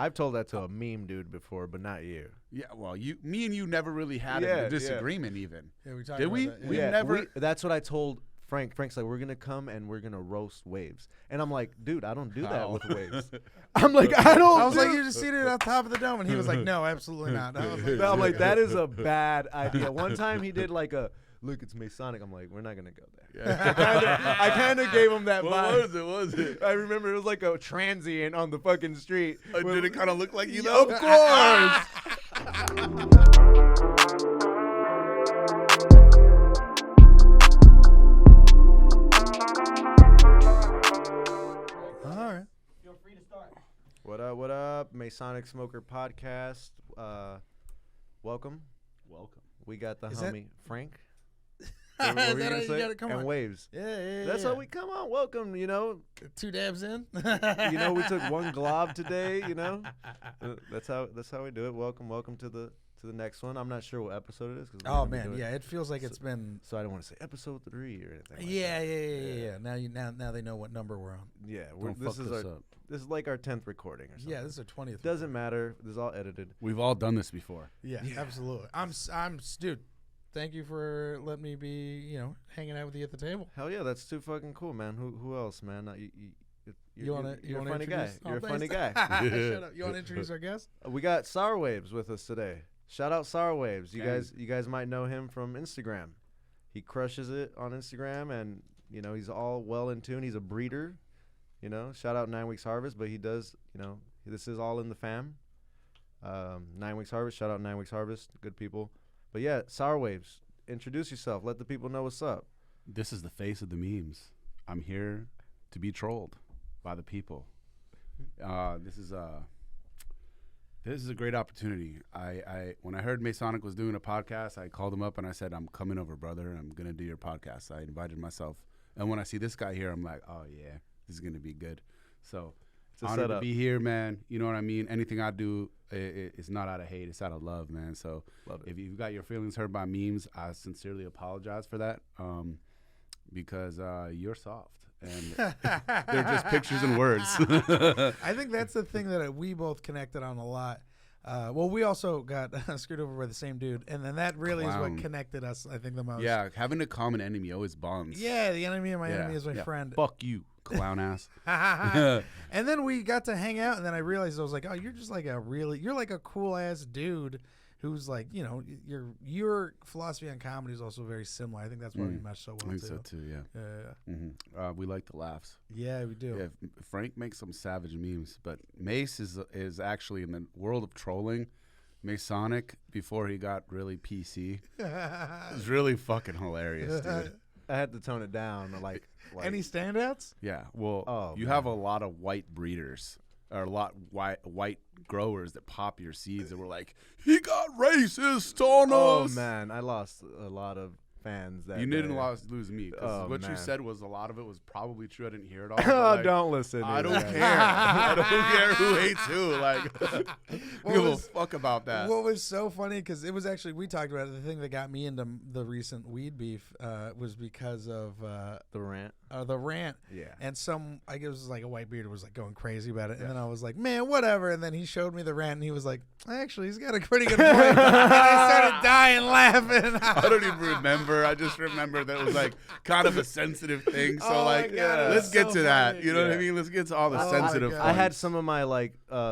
I've told that to a meme dude before, but not you. Yeah, well, me and you never really had a disagreement even. Yeah, we talked Did about we? that, yeah. We never. That's what I told Frank. Frank's like, we're going to come and we're going to roast Waves. And I'm like, dude, I don't do that with Waves. I'm like, I was like, you're just seated on top of the dome. And he was like, no, absolutely not. I'm like, that is a bad idea. One time he did like a, look, it's Masonic. I'm like, we're not going to go there. Yeah. I kind of gave him that vibe. What was it? I remember it was like a transient on the fucking street. Did it kind of look like you, though? Of course. All right. Feel free to start. What up, what up? Masonic Smoker Podcast. Welcome. We got the homie Frank. Is that how you gotta come and on? Waves. Yeah. That's how we come on. Welcome, 2 dabs in. We took one glob today, That's how we do it. Welcome to the next one. I'm not sure what episode it is. Oh man, yeah, it feels like it's been. So I don't want to say episode 3 or anything. Yeah. Now they know what number we're on. Yeah, This is like our 10th recording or something. Yeah, this is our 20th. Doesn't matter. This is all edited. We've all done this before. Yeah, absolutely. Dude. Thank you for letting me be, hanging out with you at the table. Hell yeah, that's too fucking cool, man. Who else, man? You're a funny guy. You're a funny guy. Shut up. You want to introduce our guest? We got SourWavez with us today. Shout out SourWavez. You guys might know him from Instagram. He crushes it on Instagram, and he's all well in tune. He's a breeder. Shout out 9 Weeks Harvest, but he does. This is all in the fam. 9 Weeks Harvest. Shout out 9 Weeks Harvest. Good people. But yeah, SourWavez, introduce yourself. Let the people know what's up. This is the face of the memes. I'm here to be trolled by the people. This is a great opportunity. When I heard Masonic was doing a podcast, I called him up and I said, I'm coming over, brother. I'm going to do your podcast. I invited myself. And when I see this guy here, I'm like, oh, yeah, this is going to be good. So it's honored to be here, man. You know what I mean? Anything I do, it's not out of hate. It's out of love, man. So if you've got your feelings hurt by memes, I sincerely apologize for that because you're soft. And they're just pictures and words. I think that's the thing that we both connected on a lot. We also got screwed over by the same dude, and then that really is what connected us, I think, the most. Yeah, having a common enemy always bonds. Yeah, the enemy of my enemy is my friend. Fuck you, clown ass. And then we got to hang out, and then I realized I was like, oh, you're just like you're like a cool ass dude who's like, your philosophy on comedy is also very similar. I think that's why we mesh so well. I think so too. Yeah. Mm-hmm. We like the laughs. Yeah, we do. Yeah, Frank makes some savage memes, but Mase is actually in the world of trolling. Masonic, before he got really PC, is really fucking hilarious, dude. I had to tone it down. Like any standouts? Yeah. Well, you have a lot of white breeders. Or a lot white growers that pop your seeds and were like, he got racist on us. Oh man, I lost a lot of fans that you didn't day. lose me because what you said was a lot of it was probably true. I didn't hear it all. Oh, don't listen. I don't care. I don't care who hates who. Like, give a fuck about that. What was so funny, because it was actually, we talked about it, the thing that got me into the recent weed beef was because of the rant. Yeah. And I guess it was like a white beard was like going crazy about it. And then I was like, man, whatever. And then he showed me the rant and he was like, actually, he's got a pretty good point. And I started dying laughing. I don't even remember. I just remember that it was like kind of a sensitive thing. So let's get to that. You know what I mean? Let's get to all the sensitive points. I had some of my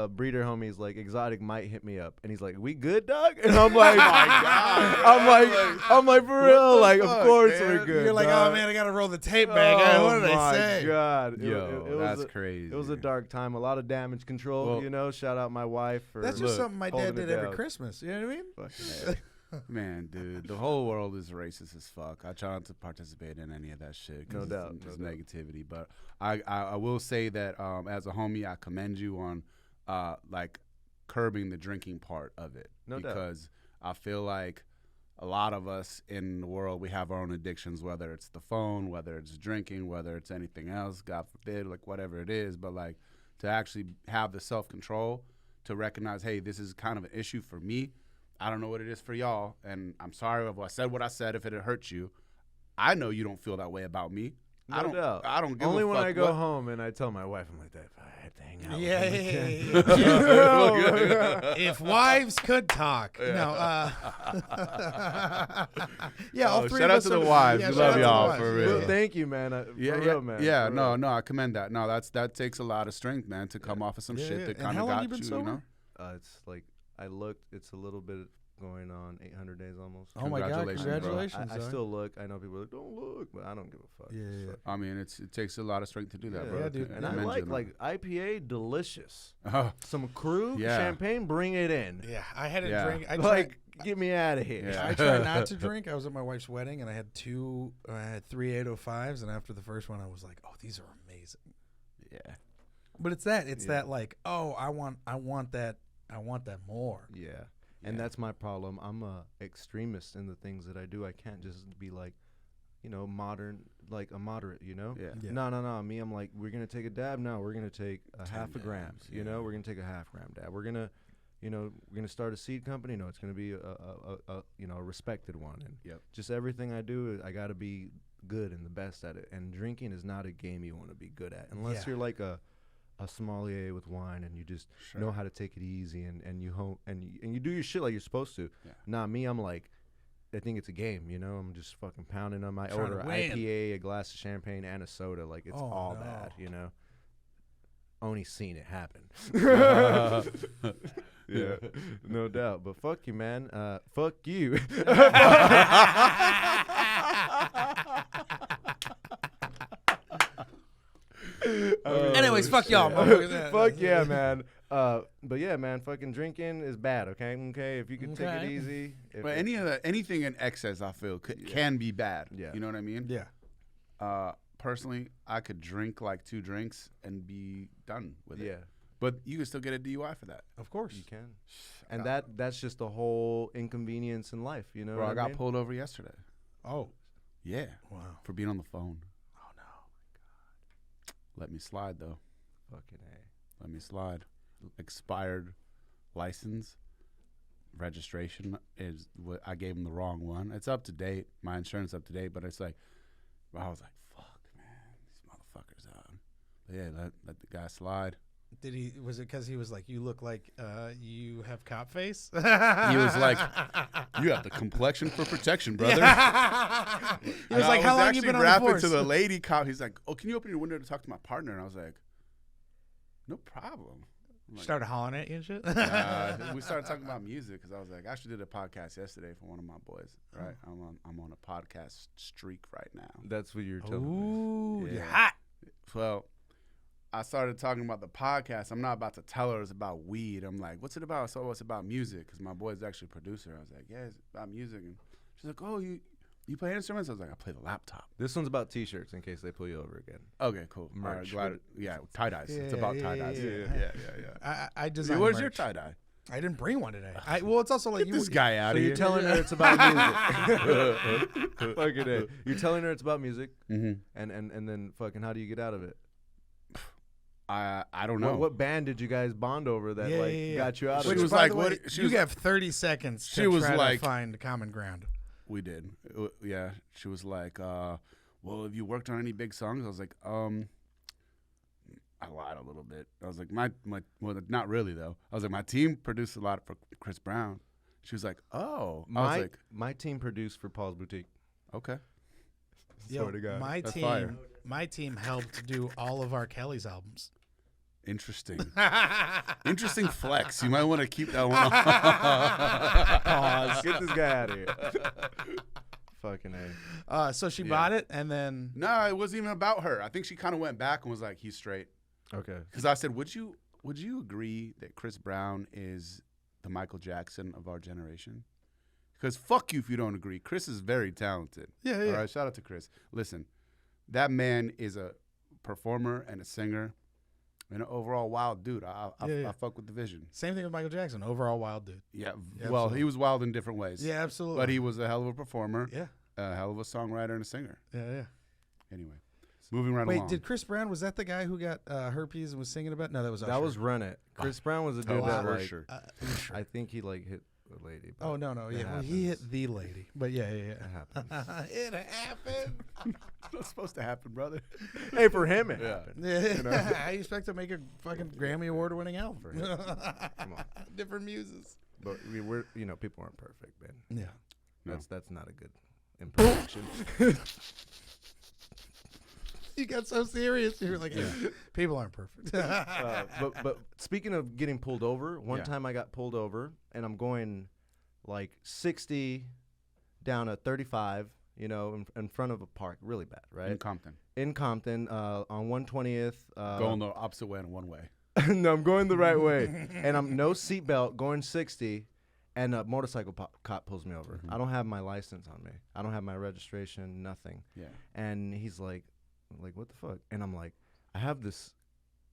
breeder homies like Exotic might hit me up and he's like, we good, dog? And I'm like, oh my God. I'm like for real, like of course we're good. You're like, dog. oh man, I gotta roll the tape back. What did I say? Oh my God. Yo, that's crazy. It was a dark time. A lot of damage control, Shout out my wife for that's just something my dad did every Christmas. You know what I mean? Man, dude, the whole world is racist as fuck. I try not to participate in any of that shit. No doubt. It's negativity. But I will say that as a homie, I commend you on curbing the drinking part of it. No doubt. Because I feel like a lot of us in the world, we have our own addictions, whether it's the phone, whether it's drinking, whether it's anything else, God forbid, like whatever it is. But like to actually have the self-control to recognize, hey, this is kind of an issue for me. I don't know what it is for y'all, and I'm sorry if I said what I said if it hurts you. I know you don't feel that way about me. No doubt. I don't give Only a when fuck I go what- home and I tell my wife, I'm like, that if I had to hang out. Yeah, with him yeah. If wives could talk. No. Yeah, all three shout of out us to the are- again. yeah, We shout love out to the y'all, wives. for again. real. Well, thank you, man. Yeah, for yeah, real, man. yeah. For No, real. no, I commend that. No, that takes a lot of strength, man, to come off of some Yeah, shit yeah. that And kind how of long got you been you sober? know. It's like I looked. It's a little bit going on 800 days almost. Oh my God! Congratulations, bro. Congratulations! I Zoe. still look. I know people are like, don't look, but I don't give a fuck. Yeah, yeah. So- I mean, it takes a lot of strength to do that, Yeah, bro. yeah, dude. And I like IPA, delicious. Oh, Some Krug Yeah. champagne, bring it in. Yeah, I had a Yeah. drink. I Like, get me out of here. Yeah. I tried not to drink. I was at my wife's wedding, and I had three 805s, and after the first one, I was like, "Oh, these are amazing." yeah. But it's that. It's Yeah. that like, oh, I want that. I want that more. Yeah. And Yeah. that's my problem. I'm a extremist in the things that I do. I can't just be like, modern, like a moderate, Yeah. Yeah. No. Me, I'm like, we're going to take a dab. No, we're going to take a 10 half a gram. dabs, You know, we're going to take a half gram dab. We're going to, we're going to start a seed company. No, it's going to be a respected one. And Yep. just everything I do, I got to be good and the best at it. And drinking is not a game you want to be good at. Unless Yeah. you're like a sommelier with wine and you just Sure. know how to take it easy and you do your shit like you're supposed to. Yeah. Nah, me, I'm like, I think it's a game, I'm just fucking pounding on my Trying to order win. IPA, a glass of champagne, and a soda. Like, it's Oh, all no. bad, Only seen it happen. Yeah, no doubt. But fuck you, man. Fuck you. Anyways, fuck y'all. motherfuckers. Fuck yeah, man. But yeah, man, fucking drinking is bad. Okay. If you could take it Okay. easy. But anything in excess, I feel, can be bad. Yeah. You know what I mean? Yeah. Personally, I could drink like 2 drinks and be done with it. Yeah, But you can still get a DUI for that. Of course. you can. And that's just the whole inconvenience in life, Bro, what I got mean? pulled over yesterday. Oh. Yeah. Wow. For being on the phone. Oh no. Let me slide, though. Fucking A. Let me slide. Expired license. Registration is what I gave him the wrong one. It's up to date. My insurance up to date, but it's like, I was like, fuck, man, these motherfuckers out. But yeah, let the guy slide. Was it because he was like, you look like you have cop face? He was like, you have the complexion for protection, brother. He was like, how long you been on the rapping force? to the lady cop. He's like, oh, can you open your window to talk to my partner? And I was like, no problem. I'm like, Started hollering at you and shit. we started talking about music because I was like, I actually did a podcast yesterday for one of my boys. Right, I'm on a podcast streak right now. That's what you're telling me. Ooh, you're Yeah. hot. Well, I started talking about the podcast. I'm not about to tell her it's about weed. I'm like, what's it about? So it's about music because my boy's actually a producer. I was like, yeah, it's about music. And she's like, oh, you play instruments? I was like, I play the laptop. This one's about T-shirts in case they pull you over again. Okay, cool. All right, Merch. glad yeah, tie-dyes. It's Yeah, about yeah, tie-dyes. yeah. I designed Where's your merch. tie-dye? I didn't bring one today. Well, it's also like Get this guy out So of you're here. telling her it's about music. Fucking A. You're telling her it's about music, Mm-hmm. and then fucking how do you get out of it? I don't know. What band did you guys bond over that got you out She of it? was by like, the way, what- she you was- have 30 seconds she to was try like- to find common ground. We did. Yeah. She was like, well, have you worked on any big songs? I was like, I lied a little bit. I was like, well, not really, though. I was like, my team produced a lot for Chris Brown. She was like, oh. I was like, My team produced for Paul's Boutique. okay. Swear to God. My That's team, fire. my team helped do all of R. Kelly's albums. Interesting. Interesting flex. You might want to keep that one on. Pause. Get this guy out of here. Fucking A. So she Yeah. bought it, and then No, it wasn't even about her. I think she kind of went back and was like, he's straight. Okay. Because I said, would you agree that Chris Brown is the Michael Jackson of our generation? Because fuck you if you don't agree. Chris is very talented. Yeah, All right, shout out to Chris. Listen, that man is a performer and a singer and an overall wild dude. I fuck with the vision. same thing with Michael Jackson. Overall wild dude. Yeah, Yeah, well, absolutely. he was wild in different ways. Yeah, absolutely. But he was a hell of a performer, yeah, a hell of a songwriter and a singer. yeah. Anyway, moving right Wait, along. did Chris Brown, was that the guy who got herpes and was singing about? No, that was Usher. That was Run It. Chris Brown was a dude Oh, that for like sure. Usher. I think he like hit a lady. But Oh no, it yeah, well, he hit the lady, but yeah. It happens. It happened. That's supposed to happen, brother. Hey, for him, it Yeah. happened. Yeah, You know? I expect to make a fucking Grammy Award-winning album. For him. Come on. Different muses. But we're people aren't perfect, man. Yeah. No. That's not a good imperfection. You got so serious. You were like, people aren't perfect. But speaking of getting pulled over, one Yeah. time I got pulled over, and I'm going like 60 down a 35, in front of a park, really bad, right? In In Compton. Compton, on 120th. Going the opposite way in one way. No, I'm going the right way, and I'm no seatbelt, going 60, and a motorcycle cop pulls me over. Mhm. I don't have my license on me. I don't have my registration, nothing. Yeah. And he's like, what the fuck? And I'm like, I have this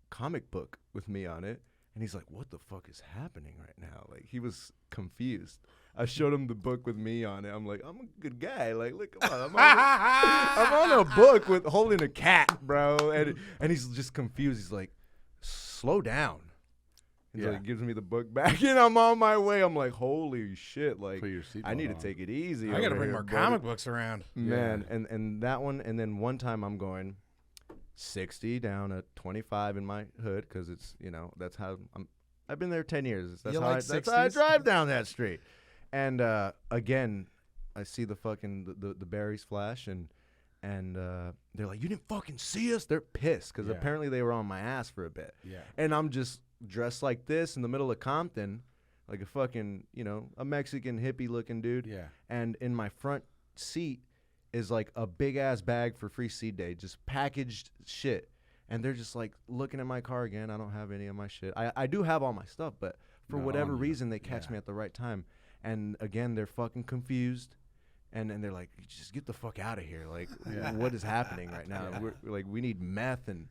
comic book with me on it. And he's like, what the fuck is happening right now? Like, he was confused. I showed him the book with me on it. I'm like, I'm a good guy. Like, look, come on. I'm on a book with holding a cat, bro. And he's just confused. He's like, slow down. He's like, gives me the book back, and I'm on my way. I'm like, holy shit. Like, Put your seatbelt I need on. to take it easy. I got to over bring here, more buddy. comic books around. Man, and that one, and then one time I'm going 60 down a 25 in my hood, because it's, that's how I've been there 10 years. That's, You how, like that's how I 60s? drive down that street. And again, I see the fucking the berries flash, and they're like, you didn't fucking see us? They're pissed, because Yeah. apparently they were on my ass for a bit. Yeah. And I'm just dressed like this in the middle of Compton, like a fucking, a Mexican hippie looking dude. Yeah. And in my front seat is like a big ass bag for free seed day, just packaged shit. And they're just like looking at my car again. I don't have any of my shit. I do have all my stuff, but for Not whatever on you. reason, they catch Yeah. me at the right time. And again, they're fucking confused. And they're like, just get the fuck out of here. Like, Yeah. what is happening right now? Yeah. We're like, we need meth and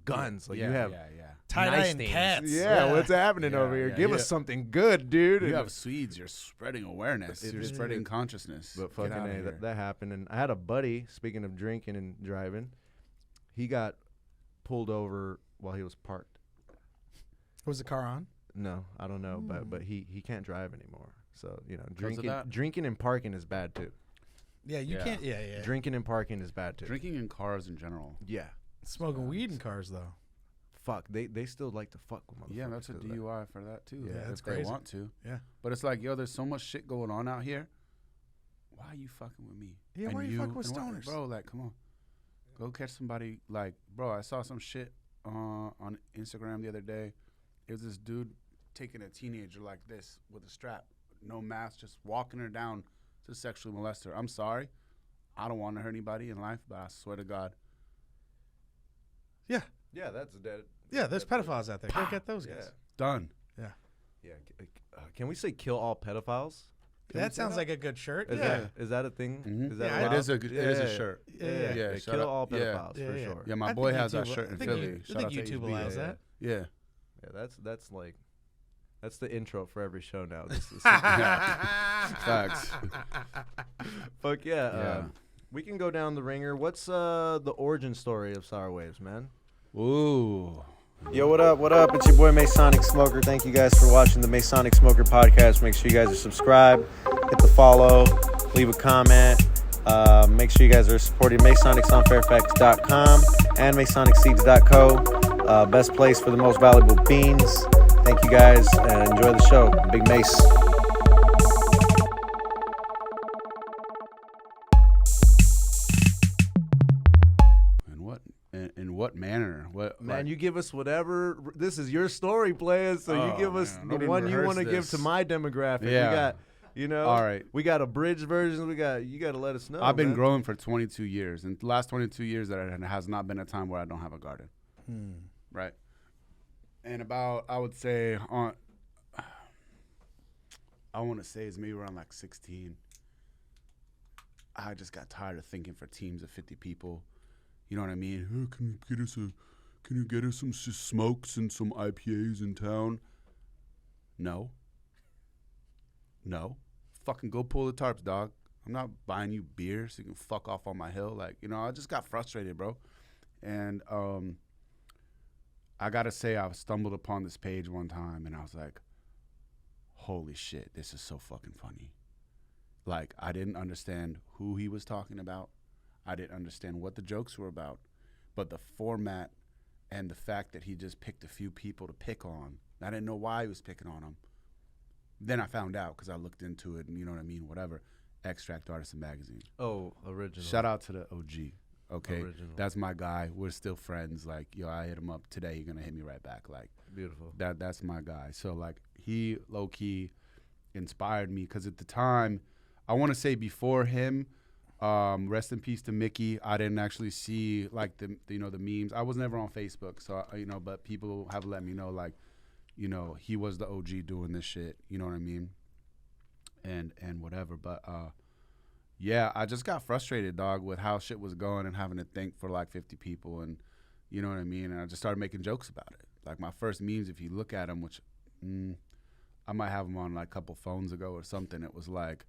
guns. Like, yeah, you have Yeah. Tie-dye and cats. yeah, what's happening Yeah, over here? yeah, Give yeah. us something good, dude. You And- have Swedes. You're spreading awareness. You're spreading consciousness. But Get fucking outta A, here. that happened. And I had a buddy, speaking of drinking and driving, he got pulled over while he was parked. Was the car on? No, I don't know, but he can't drive anymore. So, of that? drinking and parking is bad too. Yeah, you Yeah. can't. Yeah. Drinking and parking is bad too. Drinking in cars in general. Yeah. Smoking weed in cars, though. Fuck. They still like to fuck with motherfuckers. Yeah, that's a 'cause of that. DUI for that too. Yeah, that's if they crazy. want to. Yeah. But it's like, yo, there's so much shit going on out here. Why are you fucking with me? Yeah, And why are you fucking with and stoners? bro, like, come on. Go catch somebody. Like, bro, I saw some shit on Instagram the other day. It was this dude taking a teenager like this with a strap, no mask, just walking her down to sexually molest her. I'm sorry. I don't want to hurt anybody in life, but I swear to God. Yeah. Yeah, that's dead. Yeah, there's pedophiles out there. Go get those Yeah. guys. Done. Yeah. Can we say kill all pedophiles? Can we That say sounds like a good shirt. Is Yeah. that a thing? Mhm. Is that Yeah, It allowed? is it is a shirt. Yeah. shout Kill out- all yeah. pedophiles Yeah, for yeah. sure. Yeah, my I boy think has that YouTube shirt in I think Philly. you- I Shout think out to YouTube HB. allows that. Yeah. Yeah, that's like, that's the intro for every show now. Facts. Fuck yeah. Yeah. We can go down the ringer. What's the origin story of SourWavez, man? Ooh. Yo, what up? What up? It's your boy Masonic Smoker. Thank you guys for watching the Masonic Smoker podcast. Make sure you guys are subscribed, hit the follow, leave a comment. Make sure you guys are supporting MasonicSonFairfax.com and MasonicSeeds.co. Best place for the most valuable beans. Thank you guys, and enjoy the show. Big Mace. In what manner? What Man, like, you give us whatever. This is your story, players. So you Oh, give us man, the don't one even you want to rehearse give to this. my demographic. Yeah. We got, All right. We got abridged versions. You got to let us know. I've been man. growing for 22 years, and the last 22 years there has not been a time where I don't have a garden. Right. And about, I would say, I want to say it's maybe around like 16. I just got tired of thinking for teams of 50 people. You know what I mean? Oh, can you get us some smokes and some IPAs in town? No. Fucking go pull the tarps, dog. I'm not buying you beer so you can fuck off on my hill. Like, I just got frustrated, bro. And I gotta say, I stumbled upon this page one time and I was like, holy shit, this is so fucking funny. Like, I didn't understand who he was talking about. I didn't understand what the jokes were about. But the format and the fact that he just picked a few people to pick on, I didn't know why he was picking on them. Then I found out because I looked into it and, you know what I mean, whatever. Extract Artisan Magazine. Oh, original. Shout out to the OG. Okay, Original. That's my guy. We're still friends. Like, yo, I hit him up today. He's gonna hit me right back. Like, beautiful. That's my guy. So like, he low key inspired me because at the time, I want to say before him, rest in peace to Mickey. I didn't actually see like the memes. I was never on Facebook, so but people have let me know like, he was the OG doing this shit. You know what I mean? And whatever, but yeah, I just got frustrated, dog, with how shit was going and having to think for like 50 people, and you know what I mean. And I just started making jokes about it. Like my first memes, if you look at them, which I might have them on like a couple phones ago or something. It was like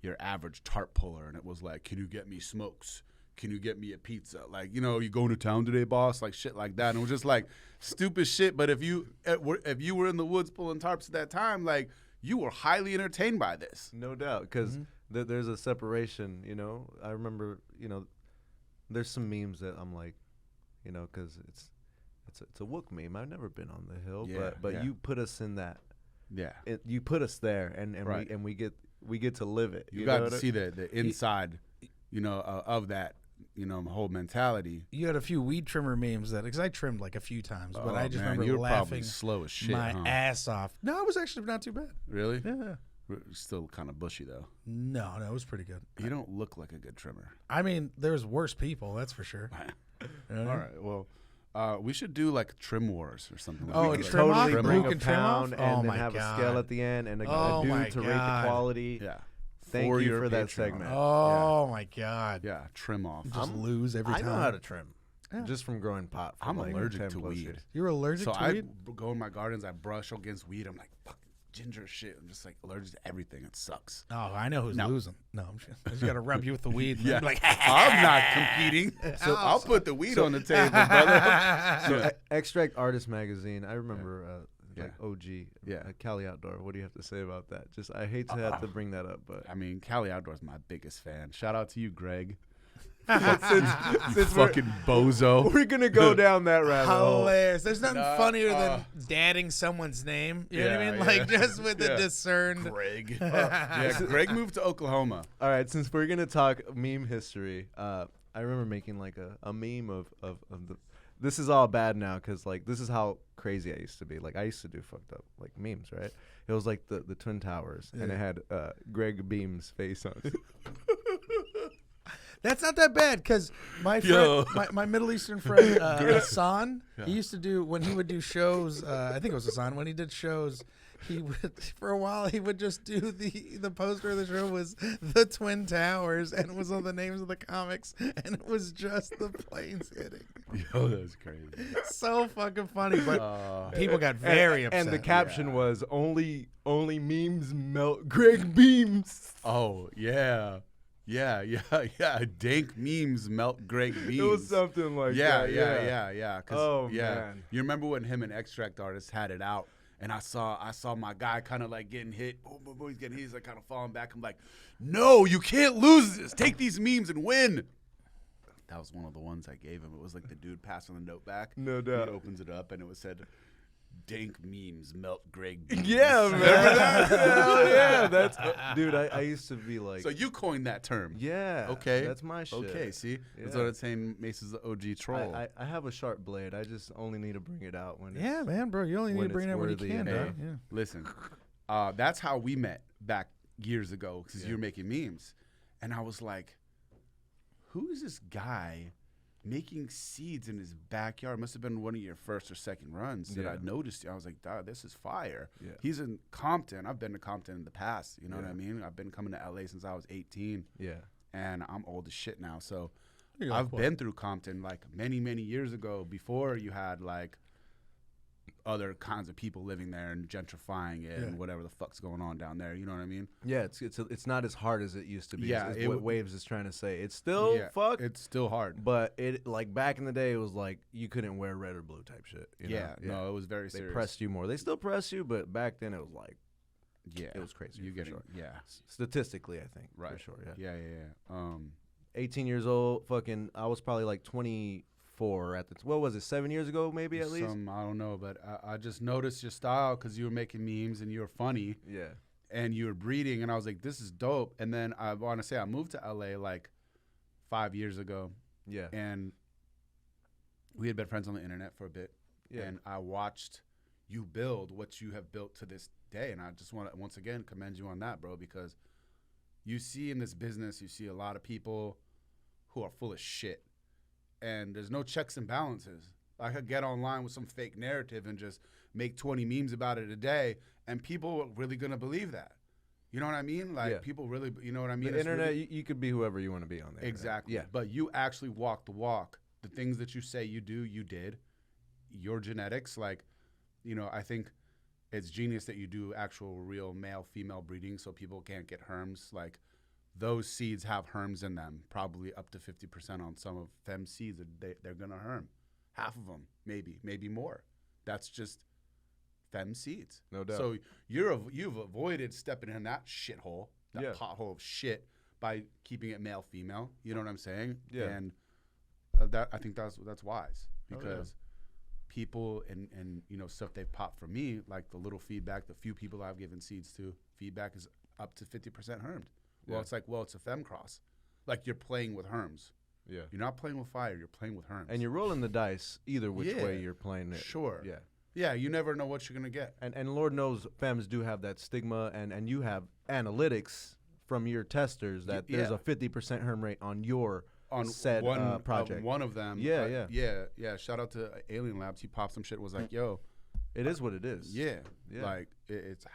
your average tarp puller, and it was like, "Can you get me smokes? Can you get me a pizza? Like, you going to town today, boss?" Like shit like that. And it was just like stupid shit. But if you were in the woods pulling tarps at that time, like you were highly entertained by this. No doubt, because there's a separation. I remember. There's some memes that I'm like, because it's a Wook meme. I've never been on the hill, but you put us in that. Yeah, you put us there, and right. we get to live it. You got to see the inside, of that. Whole mentality. You had a few weed trimmer memes because I trimmed like a few times, but I just remember you're laughing probably slow as shit, my ass off. No, it was actually not too bad. Really? Yeah. Still kind of bushy though. No, it was pretty good. You don't look like a good trimmer. I mean, there's worse people, that's for sure. All right, well, we should do like trim wars or something. Oh, like a that. trim off? Totally bring Who a can trim pound off? and Oh then my have a God. scale at the end and a my dude to rate the God. quality. Yeah. Thank For you your for that Patreon. segment. Oh my God. Yeah, trim off. Just lose every I time. know how to trim. Yeah. Just from growing pot. For I'm like allergic 10 to plus weed. years. You're allergic So to I weed? go in my gardens, I brush against weed. I'm like, fucking ginger shit. I'm just like allergic to everything. It sucks. Oh, I know who's No. losing. No, I'm just got to rub you with the weed. Yeah. Like, I'm not competing. So I'll put the weed on the table, brother. So Extract Artist Magazine. I remember like Yeah. OG. Yeah. Cali Outdoor. What do you have to say about that? Just I hate to have to bring that up, but I mean, Cali Outdoor is my biggest fan. Shout out to you, Greg. since Fucking bozo. we're gonna go down that rabbit hole. hilarious. There's nothing Nah, funnier than dadding someone's name. You know what I Yeah, mean? yeah. Like just with Yeah. the discerned. Greg. Yeah, Greg moved to Oklahoma. All right, since we're gonna talk meme history, I remember making like a meme of the. This is all bad now because like this is how crazy I used to be. Like I used to do fucked up like memes, right? It was like the Twin Towers, and it had Greg Beam's face on it. That's not that bad because my Yo. friend, my Middle Eastern friend Hassan, he used to do when he would do shows. I think it was Hassan when he did shows. He would for a while he would just do the poster of the show was the Twin Towers and it was all the names of the comics and it was just the planes hitting. Yo, that's crazy. So fucking funny, but people got very upset. And the caption was only memes melt Greg Beams. Oh, yeah. Yeah. Dank memes melt Greg Beams. It was something like Yeah. that. 'Cause, Oh, yeah. man. You remember when him and Extract Artist had it out, and I saw my guy kind of like getting hit. Oh, he's getting hit. He's like kind of falling back. I'm like, no, you can't lose this. Take these memes and win. That was one of the ones I gave him. It was like the dude passing the note back. No doubt. He opens it up and it was said, "Dank memes melt Greg Beams." Yeah, remember that? Hell yeah, that's dude. I used to be like, So you coined that term. yeah, Okay. that's my shit. Okay, see? That's Yeah. what I'm saying. Mace is the OG troll. I have a sharp blade. I just only need to bring it out when yeah, man, bro, you only need when to bring it's it when you worthy can, and dog. Hey, Yeah. listen, that's how we met back years ago because Yeah. you were making memes. And I was like, who is this guy making seeds in his backyard? Must have been one of your first or second runs that Yeah. I noticed. I was like, dog, this is fire. Yeah. He's in Compton. I've been to Compton in the past. You know what Yeah. I mean? I've been coming to LA since I was 18. Yeah. And I'm old as shit now. So You're like, I've what? been through Compton like many, many years ago before you had like other kinds of people living there and gentrifying it and whatever the fuck's going on down there. You know what I mean? Yeah, it's not as hard as it used to be. Yeah, is it what w- Waves is trying to say. It's still fucked, It's still hard. but it like back in the day, it was like you couldn't wear red or blue type shit. You know? No, it was very They serious. pressed you more. They still press you, but back then it was like Yeah, it was crazy. You for get sure. it. Yeah, Statistically, I think. right. For sure. Yeah. Yeah. 18 years old. Fucking. I was probably like 24 at the. What was it? 7 years ago, maybe at least. I don't know, but I just noticed your style because you were making memes and you were funny. Yeah. And you were breeding, and I was like, this is dope. And then I want to say I moved to LA like 5 years ago. Yeah. And we had been friends on the internet for a bit. Yeah. And I watched you build what you have built to this day. And I just want to, once again, commend you on that, bro, because you see in this business, you see a lot of people who are full of shit. And there's no checks and balances. I could get online with some fake narrative and just make 20 memes about it a day, and people are really going to believe that. You know what I mean? Like, people really, you know what I mean? The internet, you could be whoever you want to be on there. Exactly. Yeah. But you actually walk the walk. The things that you say you do, you did. Your genetics, like, you know, I think it's genius that you do actual real male-female breeding so people can't get herms. Like, those seeds have herms in them, probably up to 50% on some of fem seeds. They're going to herm. Half of them, maybe more. That's just fem seeds. No doubt. So you've avoided stepping in that shithole, that pothole of shit, by keeping it male-female. You know what I'm saying? Yeah. And that I think that's wise, because people and you know, stuff they've popped from me, like the little feedback, the few people I've given seeds to, feedback is up to 50% hermed. Well, it's like, it's a fem cross. Like, you're playing with herms. Yeah. You're not playing with fire. You're playing with herms. And you're rolling the dice either which way you're playing it. Sure. Yeah. Yeah, you never know what you're going to get. And Lord knows femmes do have that stigma, and you have analytics from your testers that there's a 50% herm rate on your said project. One of them. Yeah. Shout out to Alien Labs. He popped some shit, was like, yo. It is what it is. Yeah. Like, it's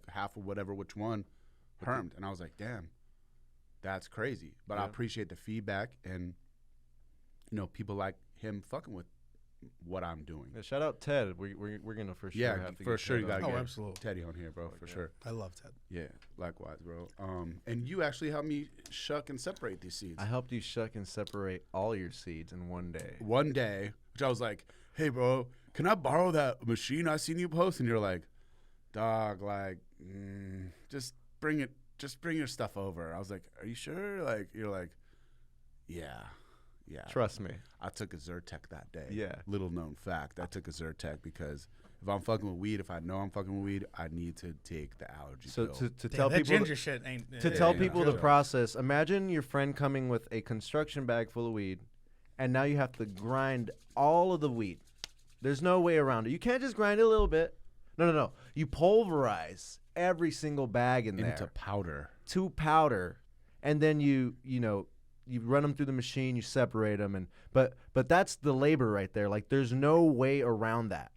half of whatever, which one, hermed. And I was like, damn. That's crazy. But I appreciate the feedback, and, you know, people like him fucking with what I'm doing. Yeah, shout out Ted. We're gonna for sure have to for get sure Ted you gotta on. get absolutely. Teddy on here, bro, for sure. I love Ted. Yeah, likewise, bro. And you actually helped me shuck and separate these seeds. I helped you shuck and separate all your seeds in one day. One day, which I was like, hey, bro, can I borrow that machine I seen you post? And you're like, dog, like, just bring it. Just bring your stuff over. I was like, are you sure? Like, you're like, yeah. Trust me. I took a Zyrtec that day. Yeah. Little known fact. I took a Zyrtec because if I'm fucking with weed, if I know I'm fucking with weed, I need to take the allergy pill. To tell that people ginger shit ain't. to tell people the process. Imagine your friend coming with a construction bag full of weed, and now you have to grind all of the weed. There's no way around it. You can't just grind it a little bit. No. You pulverize every single bag in there into powder. To powder, and then you run them through the machine, you separate them, but that's the labor right there. Like, there's no way around that,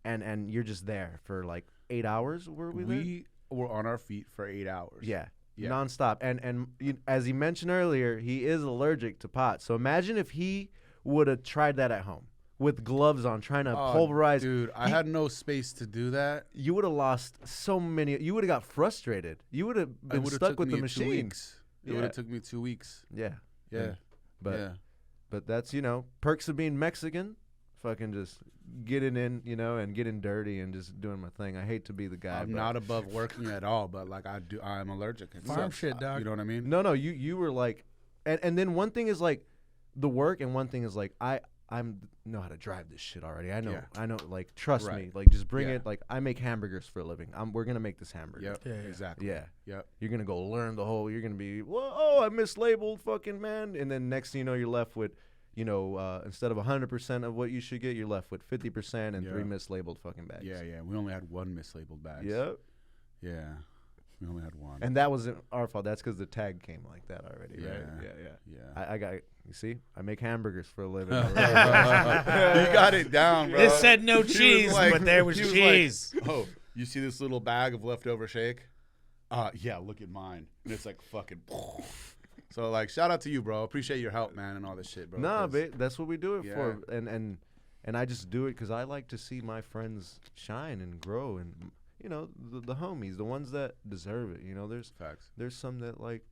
and you're just there for like 8 hours. We were on our feet for 8 hours. Yeah. Nonstop, and as he mentioned earlier, he is allergic to pot. So imagine if he would have tried that at home with gloves on, trying to pulverize. Dude, I had no space to do that. You would have lost so many. You would have got frustrated. You would have been stuck with the machine. 2 weeks. It would have took me 2 weeks. Yeah. But that's, perks of being Mexican. Fucking just getting in, and getting dirty and just doing my thing. I hate to be the guy. I'm not above working at all, but like I'm allergic. Farm shit, dog. You know what I mean? No, you were like, and then one thing is like the work, and one thing is like I know how to drive this shit already. I know. Like, trust me. Like, just bring it. Like, I make hamburgers for a living. We're gonna make this hamburger. Yep. Yeah. Exactly. Yeah. Yep. You're gonna go learn the whole. You're gonna be, whoa, I mislabeled, fucking man. And then next thing you know, you're left with, instead of 100% of what you should get, you're left with 50% and 3 mislabeled fucking bags. Yeah. We only had 1 mislabeled bag. Yep. Yeah. We only had 1. And that wasn't our fault. That's because the tag came like that already, right? Yeah. I got. You see, I make hamburgers for a living. You got it down, bro. It said no cheese, but there was cheese. Like, oh, you see this little bag of leftover shake? Yeah, look at mine. And it's like fucking. So, like, shout out to you, bro. Appreciate your help, man, and all this shit, bro. Nah, babe, that's what we do it for. And I just do it because I like to see my friends shine and grow, and the homies, the ones that deserve it. There's facts. There's some that like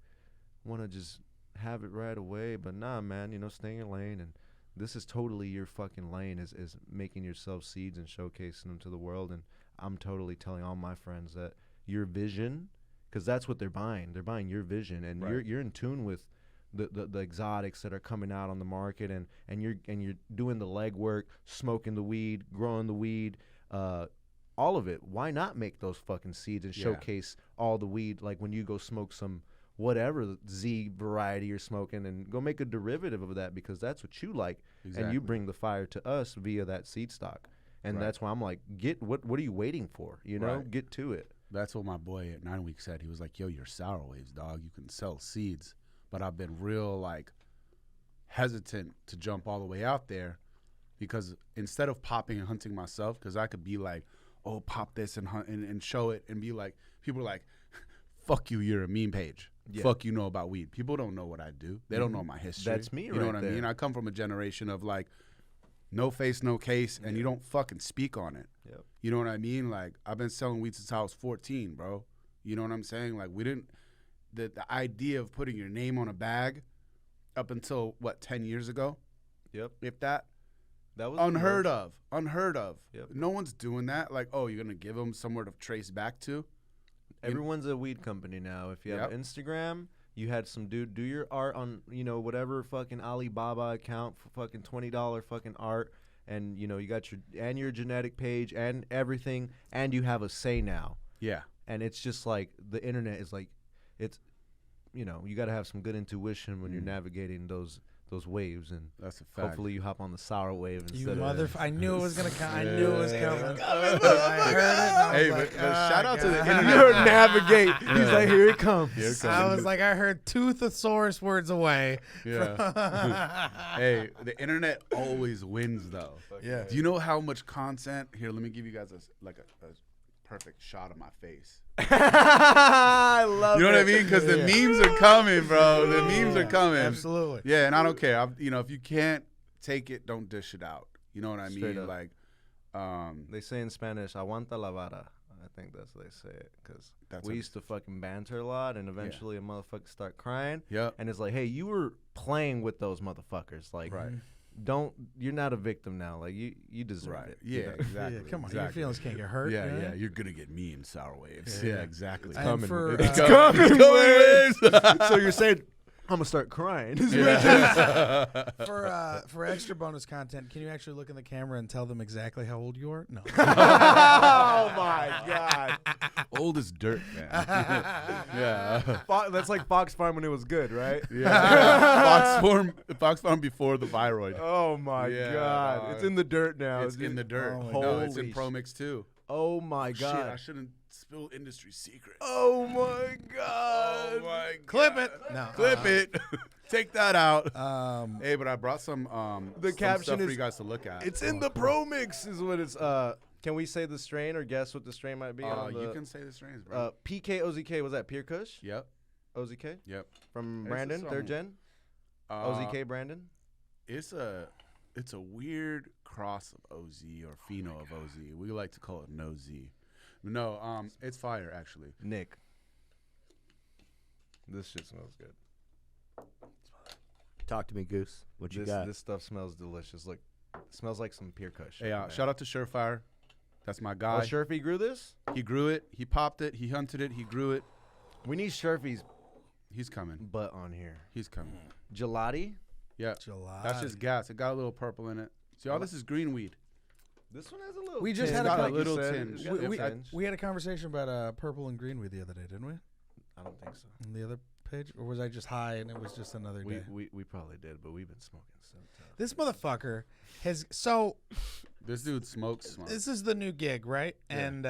want to just have it right away, but nah, man, stay in your lane, and this is totally your fucking lane, is making yourself seeds and showcasing them to the world. And I'm totally telling all my friends that your vision, because that's what they're buying. They're buying your vision, and you're in tune with the exotics that are coming out on the market, and you're doing the legwork, smoking the weed, growing the weed, all of it. Why not make those fucking seeds and showcase all the weed? Like when you go smoke some whatever Z variety you're smoking, and go make a derivative of that, because that's what you like, and you bring the fire to us via that seed stock. And that's why I'm like, what are you waiting for? You know, get to it. That's what my boy at 9 Weeks said. He was like, yo, you're SourWavez, dog. You can sell seeds. But I've been real, like, hesitant to jump all the way out there, because instead of popping and hunting myself, because I could be like, oh, pop this and hunt and show it, and be like, people are like, fuck you, you're a meme page. Yeah. Fuck you know about weed. People don't know what I do. They don't know my history. That's me, You know what I mean? I come from a generation of, like, no face, no case, and you don't fucking speak on it. Yep. You know what I mean? Like, I've been selling weed since I was 14, bro. You know what I'm saying? Like, we didn't, the idea of putting your name on a bag up until, 10 years ago? Yep. If that was unheard of. Unheard of. Yep. No one's doing that. Like, oh, you're going to give them somewhere to trace back to? Everyone's a weed company now. If you have Instagram, you had some dude do your art on, whatever fucking Alibaba account for fucking $20 fucking art, and you got your genetic page and everything, and you have a say now. Yeah. And it's just like the internet is like, it's, you got to have some good intuition when you're navigating those waves, and that's a fact. Hopefully you hop on the sour wave instead of I knew it was gonna come. I knew it was coming. I heard it. Hey, but shout out to the internet. You navigate. He's like, here it comes. I was like, I heard two thesaurus words away. Yeah. Hey, the internet always wins though. Yeah. Do you know how much content? Here, let me give you guys a perfect shot of my face. I love it. You know what I mean? Because the memes are coming, bro. The memes are coming. Absolutely. Yeah, and I don't care. If you can't take it, don't dish it out. You know what I Straight mean? up. Like, they say in Spanish, aguanta la vara. I think that's what they say it, because we used to fucking banter a lot, and eventually a motherfucker start crying. Yeah. And it's like, hey, you were playing with those motherfuckers. Like, you're not a victim now. Like, you deserve it. Yeah, exactly. Yeah, come on, exactly. your feelings can't get hurt. Yeah. You're gonna get me in SourWavez. Yeah, exactly. It's coming. It's coming. So you're saying I'm gonna start crying? For extra bonus content, can you actually look in the camera and tell them exactly how old you are? No. Oh my God. Old as dirt, man. Yeah. That's like Fox Farm when it was good, right? Yeah. Fox Farm before the viroid. Oh my God. It's in the dirt now. It's in the dirt. Oh, no, it's in Pro Mix too. Oh my God. Shit, I shouldn't spill industry secrets. Oh my God. Oh my God. Clip it. No. Clip it. Take that out. Hey, but I brought some the some caption stuff is, for you guys to look at. It's in the Pro Mix is what it's can we say the strain or guess what the strain might be? You can say the strains, bro. PK OZK, was that Pure Kush? Yep. OZK? Yep. From Brandon, third gen? OZK Brandon? It's a weird cross of OZ or pheno of OZ. We like to call it no Z. No, it's fire actually. Nick. This shit smells good. Talk to me, Goose. What you got? This stuff smells delicious. Look, it smells like some Pure Kush. Hey, shout out to Surefire. That's my guy. Oh, Sherfy grew this? He grew it. He popped it. He hunted it. He grew it. We need Sherfy's He's coming. butt on here. He's coming. Gelati? Yeah. Gelati. That's just gas. It got a little purple in it. See, all this is green weed. This one has a little We just tinge, had a like you little said. tinge. It's got a tinge. We had a conversation about purple and green weed the other day, didn't we? I don't think so. On the other page? Or was I just high and it was just another day? We probably did, but we've been smoking so tough. This motherfucker has This dude smokes. this is the new gig, right? Yeah. And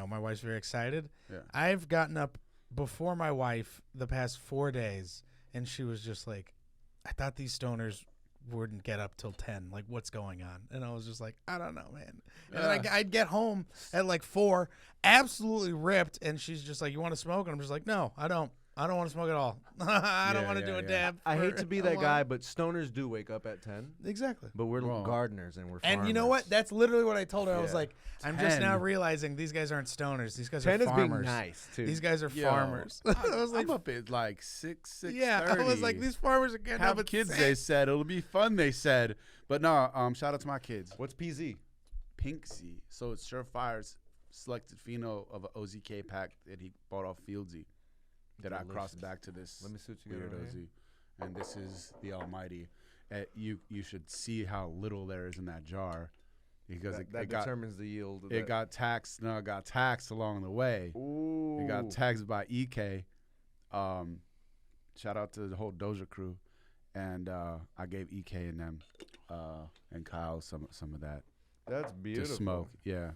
my wife's very excited. Yeah. I've gotten up before my wife the past 4 days, and she was just like, I thought these stoners wouldn't get up till 10. Like, what's going on? And I was just like, I don't know, man. And then I'd get home at like 4, absolutely ripped, and she's just like, you want to smoke? And I'm just like, no, I don't. I don't want to smoke at all. I don't want to do a dab. I hate to be that guy, but stoners do wake up at 10. Exactly. But we're gardeners and we're farmers. And you know what? That's literally what I told her. I was like, I'm just now realizing these guys aren't stoners. These guys are 10 farmers. is being nice, too. These guys are farmers. I was like, I'm up at like 6, 6:30. yeah, I was like, these farmers are getting up Have at kids, 6. they said. It'll be fun, they said. But no, shout out to my kids. What's PZ? Pink Z. So it's Surefire's selected pheno of an OZK pack that he bought off Fieldsy that I crossed back to this Let me see what you got weird over OZ. here. And this is the Almighty. You should see how little there is in that jar because that determines the yield. Of it got taxed. No, it got taxed along the way. Ooh. It got taxed by EK. Shout out to the whole Doja crew. And I gave EK and them and Kyle some of that. That's beautiful. To smoke, yeah.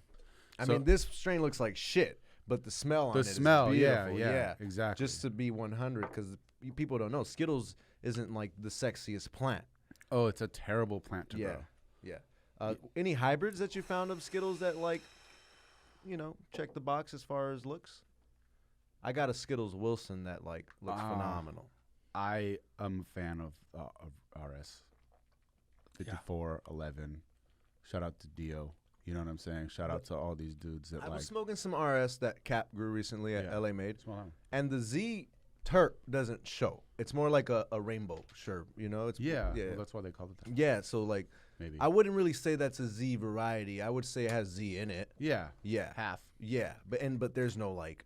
I mean, this strain looks like shit, but the smell on it is smell, beautiful. yeah, exactly. Just to be 100, because people don't know, Skittles isn't like the sexiest plant. Oh, it's a terrible plant to grow. Yeah. Any hybrids that you found of Skittles that, like, you know, check the box as far as looks? I got a Skittles Wilson that, like, looks phenomenal. I am a fan of RS 5411. Shout out to Dio. You know what I'm saying? Shout out to all these dudes that I like. was smoking some RS that Cap grew recently at LA Made. And the Z terp doesn't show. It's more like a rainbow shirt, you know? It's well, that's why they call it that. Yeah, so like Maybe. I wouldn't really say that's a Z variety. I would say it has Z in it. Yeah. Yeah. Half. Yeah. But there's no like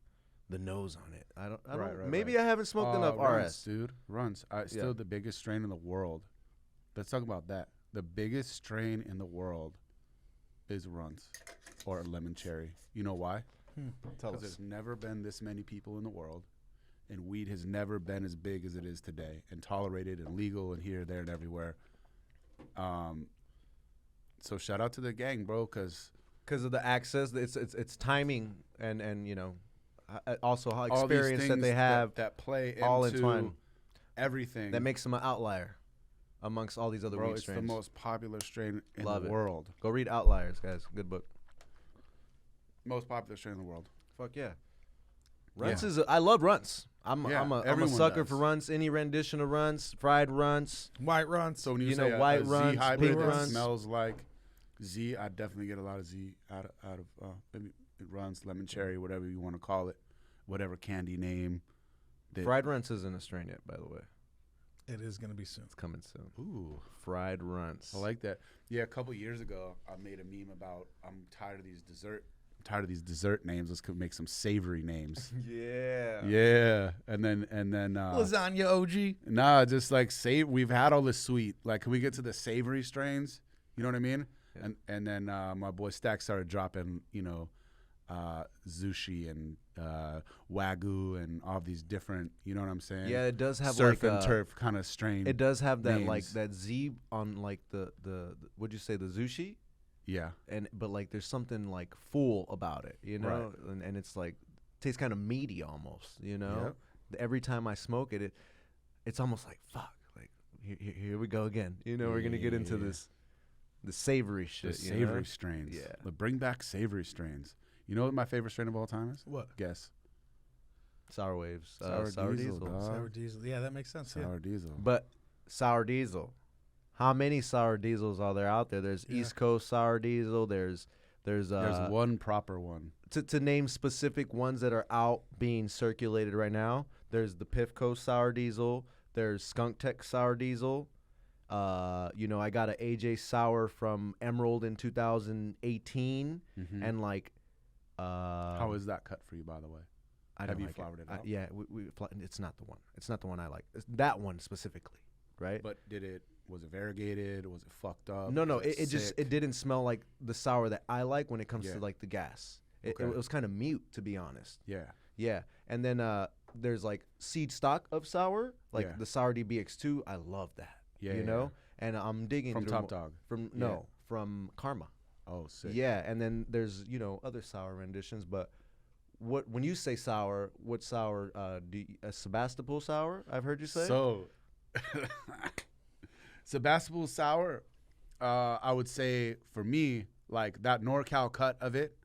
the nose on it. I don't Right, maybe I haven't smoked enough runs, RS. dude. Runs. Still the biggest strain in the world. Let's talk about that. The biggest strain in the world is runs or lemon cherry. You know why? Tell Because us. there's never been this many people in the world, and weed has never been as big as it is today, and tolerated and legal and here, there, and everywhere. So shout out to the gang, bro, because of the access, it's timing and you know, also how all these experience that things they have that play all into entwined. everything That makes them an outlier amongst all these other bro, weed it's strains. the most popular strain in Love the it. world. Go read Outliers, guys. Good book. Most popular strain in the world. Fuck yeah. Runts is I love runts. I'm a everyone sucker does. for runts. Any rendition of runts, fried runts. White runs. So when you, You say know, a white Z runs, hybrid pink that runs. smells like Z, I definitely get a lot of Z out of maybe it runs, lemon cherry, whatever you want to call it, whatever candy name. Fried runts isn't a strain yet, by the way. It is going to be soon. It's coming soon. Ooh, Fried runts. I like that. Yeah, a couple years ago, I made a meme about I'm tired of these dessert names. Let's make some savory names. Yeah. Yeah, and then Lasagna OG. nah, just like we've had all this sweet. Like, can we get to the savory strains? You know what I mean? Yeah. And then my boy Stack started dropping, you know, Zushi and Wagyu and all these different, you know what I'm saying? Yeah, it does have surf like and turf kind of strain. It does have that like names. that Z on like the would you say the Zushi? Yeah, But like there's something like full about it, you know? Right. And it's like tastes kind of meaty almost, you know? Every time I smoke it, it's almost like fuck, like here we go again. You know, we're gonna get into the savory shit. the you savory know? strains. Yeah. But bring back savory strains. You know what my favorite strain of all time is? What? Guess. SourWavez. Sour Sour Diesel, Diesel. dog. Sour diesel. Yeah, that makes sense. Sour Diesel. But Sour Diesel. How many Sour Diesels are there out there? There's East Coast Sour Diesel. There's one proper one. to name specific ones that are out being circulated right now. There's the Pifco Sour Diesel. There's Skunk Tech Sour Diesel. You know, I got an AJ Sour from Emerald in 2018, and like, How is that cut for you, by the way? I Have don't you like flowered it I- out? yeah, it's not the one. It's not the one I like. It's that one specifically, right? But was it variegated? Was it fucked up? No, Was it just sick? it didn't smell like the sour that I like when it comes Yeah. to like the gas. It Okay. was kind of mute, to be honest. Yeah. Yeah, and then there's like seed stock of sour, like Yeah. the Sour DBX2. I love that. Yeah, you yeah, know, and I'm digging From through Top mo- Dog. From Yeah. from Karma. Oh, sick. Yeah, and then there's other sour renditions, but when you say sour, what sour? A Sebastopol sour? I've heard you say. So, Sebastopol sour, I would say for me, like that NorCal cut of it,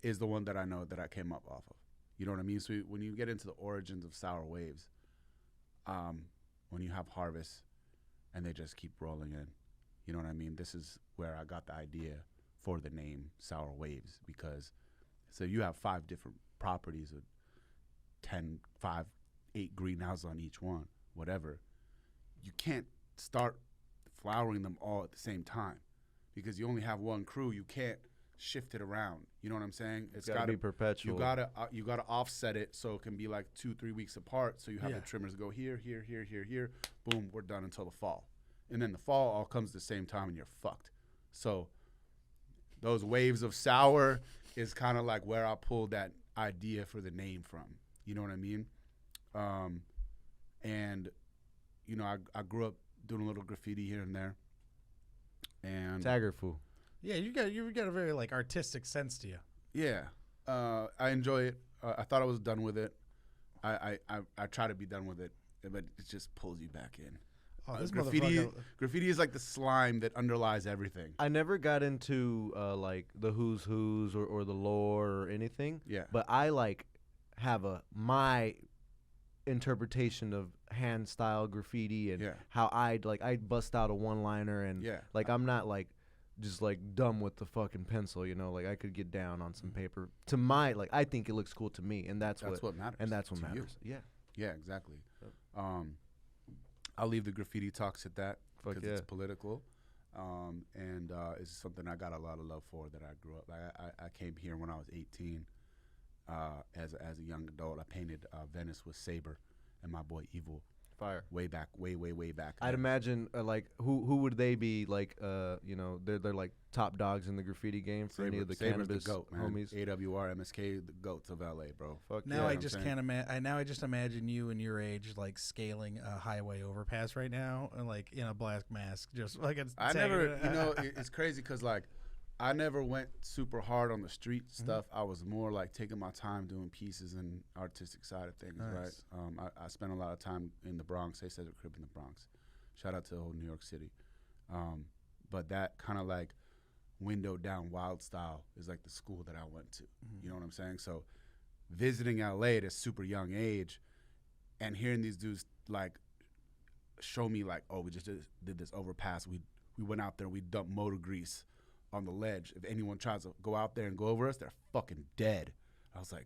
is the one that I know that I came up off of. You know what I mean? So when you get into the origins of SourWavez, when you have harvest and they just keep rolling in, you know what I mean? This is where I got the idea for the name SourWavez, because so you have 5 different properties with 8 greenhouses on each one, whatever. You can't start flowering them all at the same time because you only have one crew. You can't shift it around. You know what I'm saying? It's got to be perpetual. You gotta offset it so it can be like 2-3 weeks apart. So you have the trimmers go here, here, here, here, here. Boom, we're done until the fall, and then the fall all comes at the same time, and you're fucked. So those waves of sour is kind of like where I pulled that idea for the name from. You know what I mean? And you know, I grew up doing a little graffiti here and there. And Tagger fool. Yeah, you got a very like artistic sense to you. Yeah, I enjoy it. I thought I was done with it. I try to be done with it, but it just pulls you back in. Oh, this graffiti is like the slime that underlies everything. I never got into like the who's or the lore or anything. Yeah. But I like have my interpretation of hand style graffiti and how I bust out a one-liner and like I'm not like just like dumb with the fucking pencil, you know, like I could get down on some paper to my like I think it looks cool to me, and that's what matters. And that's what matters. Yeah, exactly. I'll leave the graffiti talks at that because it's political, and it's something I got a lot of love for that I grew up. I came here when I was 18. As a young adult, I painted Venice with Saber and my boy Evil. Fire. Way back. I'd imagine like who would they be like? You know, they're like top dogs in the graffiti game for any of the Saber's cannabis the goat, man. homies. AWR, MSK, the goats of LA, bro. Fuck now yeah. I just can't imagine. Now I just imagine you and your age like scaling a highway overpass right now, and like in a black mask, just like it's. I never, you know, it's crazy because like I never went super hard on the street stuff. I was more like taking my time doing pieces and artistic side of things, Nice. right? I spent a lot of time in the Bronx. They said a crib in the Bronx. Shout out to the whole New York City. But that kind of like windowed down wild style is like the school that I went to. You know what I'm saying? So visiting LA at a super young age and hearing these dudes like show me like, oh, we just did this overpass. We went out there, we dumped motor grease on the ledge. If anyone tries to go out there and go over us, they're fucking dead. I was a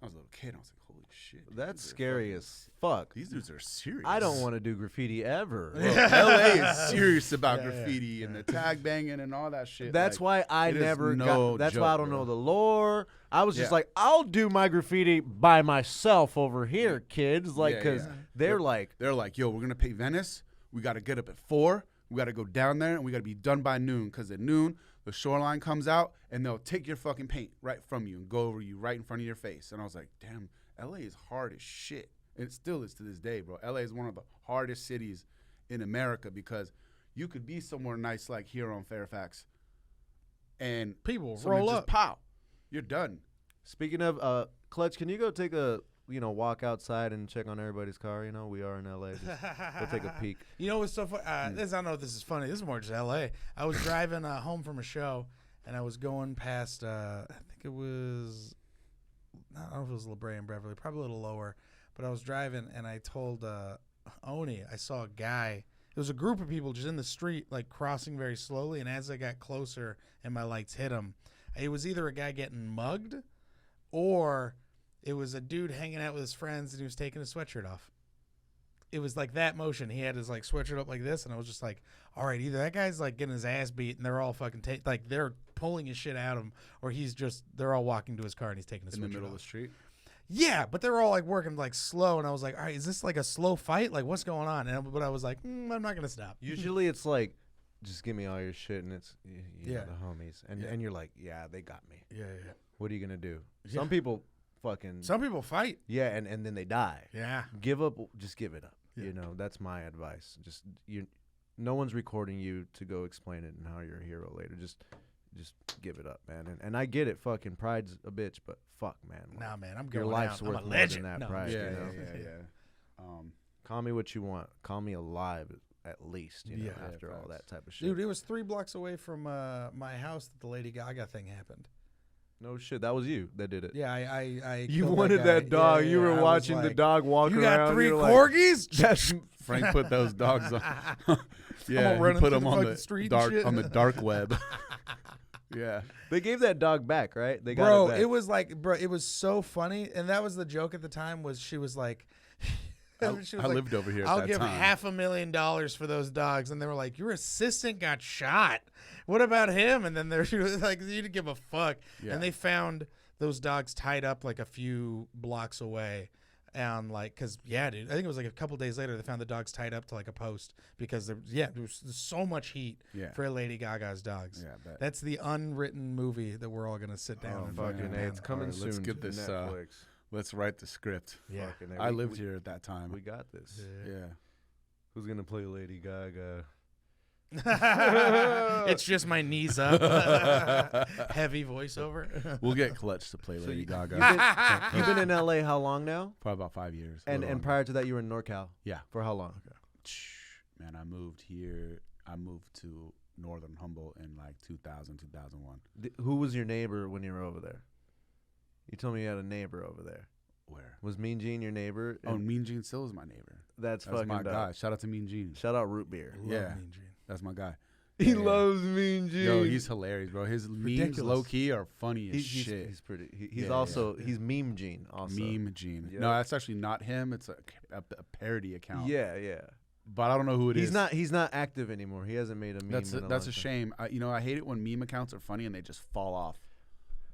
little kid. I was like, holy shit. That's scary as fuck. These dudes are serious. I don't want to do graffiti ever. Well, LA is serious about graffiti and the tag banging and all that shit. That's why I never got. That's why I don't know the lore. I was just like, I'll do my graffiti by myself over here, kids. Like, because they're like, yo, we're gonna pay Venice. We got to get up at 4. We got to go down there and we got to be done by noon. Because at noon the shoreline comes out and they'll take your fucking paint right from you and go over you right in front of your face. And I was like, damn, LA is hard as shit. And it still is to this day, bro. LA is one of the hardest cities in America because you could be somewhere nice like here on Fairfax and people roll just up. Pow. You're done. Speaking of, Clutch, can you go take a walk outside and check on everybody's car? You know, we are in LA. Just go take a peek. You know what's so funny? I don't know if this is funny. This is more just LA. I was driving home from a show, and I was going past, I think it was, I don't know if it was La Brea and Beverly, probably a little lower. But I was driving, and I told Oni, I saw a guy. There was a group of people just in the street, like crossing very slowly. And as I got closer and my lights hit him, it was either a guy getting mugged or it was a dude hanging out with his friends and he was taking his sweatshirt off. It was like that motion. He had his like sweatshirt up like this, and I was just like, all right, either that guy's like getting his ass beat and they're all fucking like they're pulling his shit out of him, or they're all walking to his car and he's taking his sweatshirt off. In the middle of the street? Yeah, but they were all like working like slow, and I was like, all right, is this like a slow fight? Like, what's going on? But I was like, I'm not gonna stop. Usually it's like, just give me all your shit, and it's you know, the homies, and you're like, yeah, they got me. Yeah. What are you gonna do? Yeah. Some people fight. Yeah, and then they die. Yeah. Just give it up. Yeah. You know, that's my advice. No one's recording you to go explain it and how you're a hero later. Just give it up, man. And I get it. Fucking pride's a bitch, but fuck, man. Nah, man, I'm going your life's out. worth I'm a more legend. than that No. pride. Yeah. You know? Yeah. Call me what you want. Call me alive at least. You know, after all that type of shit. Dude, it was 3 blocks away from my house that the Lady Gaga thing happened. No shit, that was you that did it. Yeah, I You killed wanted that guy. dog. Yeah, You were I watching was the like, dog walk you around. got 3 you were corgis? That's Frank put those dogs on. I'm He running put through them the on fucking the street and dark shit. on the dark web. Yeah. They gave that dog back, right? They got it back. It was like, it was so funny, and that was the joke at the time. Was she was like, She was I like, lived over here at I'll that give time. $500,000 for those dogs. And they were like, your assistant got shot. What about him? And then she was like, you didn't give a fuck. Yeah. And they found those dogs tied up like a few blocks away. And like, cause yeah, dude, I think it was like a couple days later they found the dogs tied up to like a post because there was so much heat for Lady Gaga's dogs. Yeah, I bet. That's the unwritten movie that we're all gonna sit down and fucking man. it's coming soon. Let's get to this. Netflix. Let's write the script. Yeah, I lived here at that time. We got this. Yeah. Who's gonna play Lady Gaga? It's just my knees up. Heavy voiceover. We'll get Clutch to play Lady Gaga. You've been in LA how long now? Probably about 5 years. And prior to that, you were in NorCal. Yeah. For how long? Man, I moved here. I moved to Northern Humboldt in like 2000, 2001. Who was your neighbor when you were over there? You told me you had a neighbor over there. Where? Was Mean Gene your neighbor? Oh, Mean Gene still is my neighbor. That's That's fucking my dope. guy. Shout out to Mean Gene. Shout out Root Beer. Love Yeah. Mean Gene. That's my guy. He Yeah. loves Mean Gene. Yo, he's hilarious, bro. His Ridiculous. memes, low key, are funny as he's shit. He's pretty. He's Yeah, also he's Meme Gene. Also Meme Gene. Yeah. No, that's actually not him. It's a parody account. Yeah. But I don't know who it is. He's not active anymore. He hasn't made a meme. That's in a that's long a time. shame. I hate it when meme accounts are funny and they just fall off.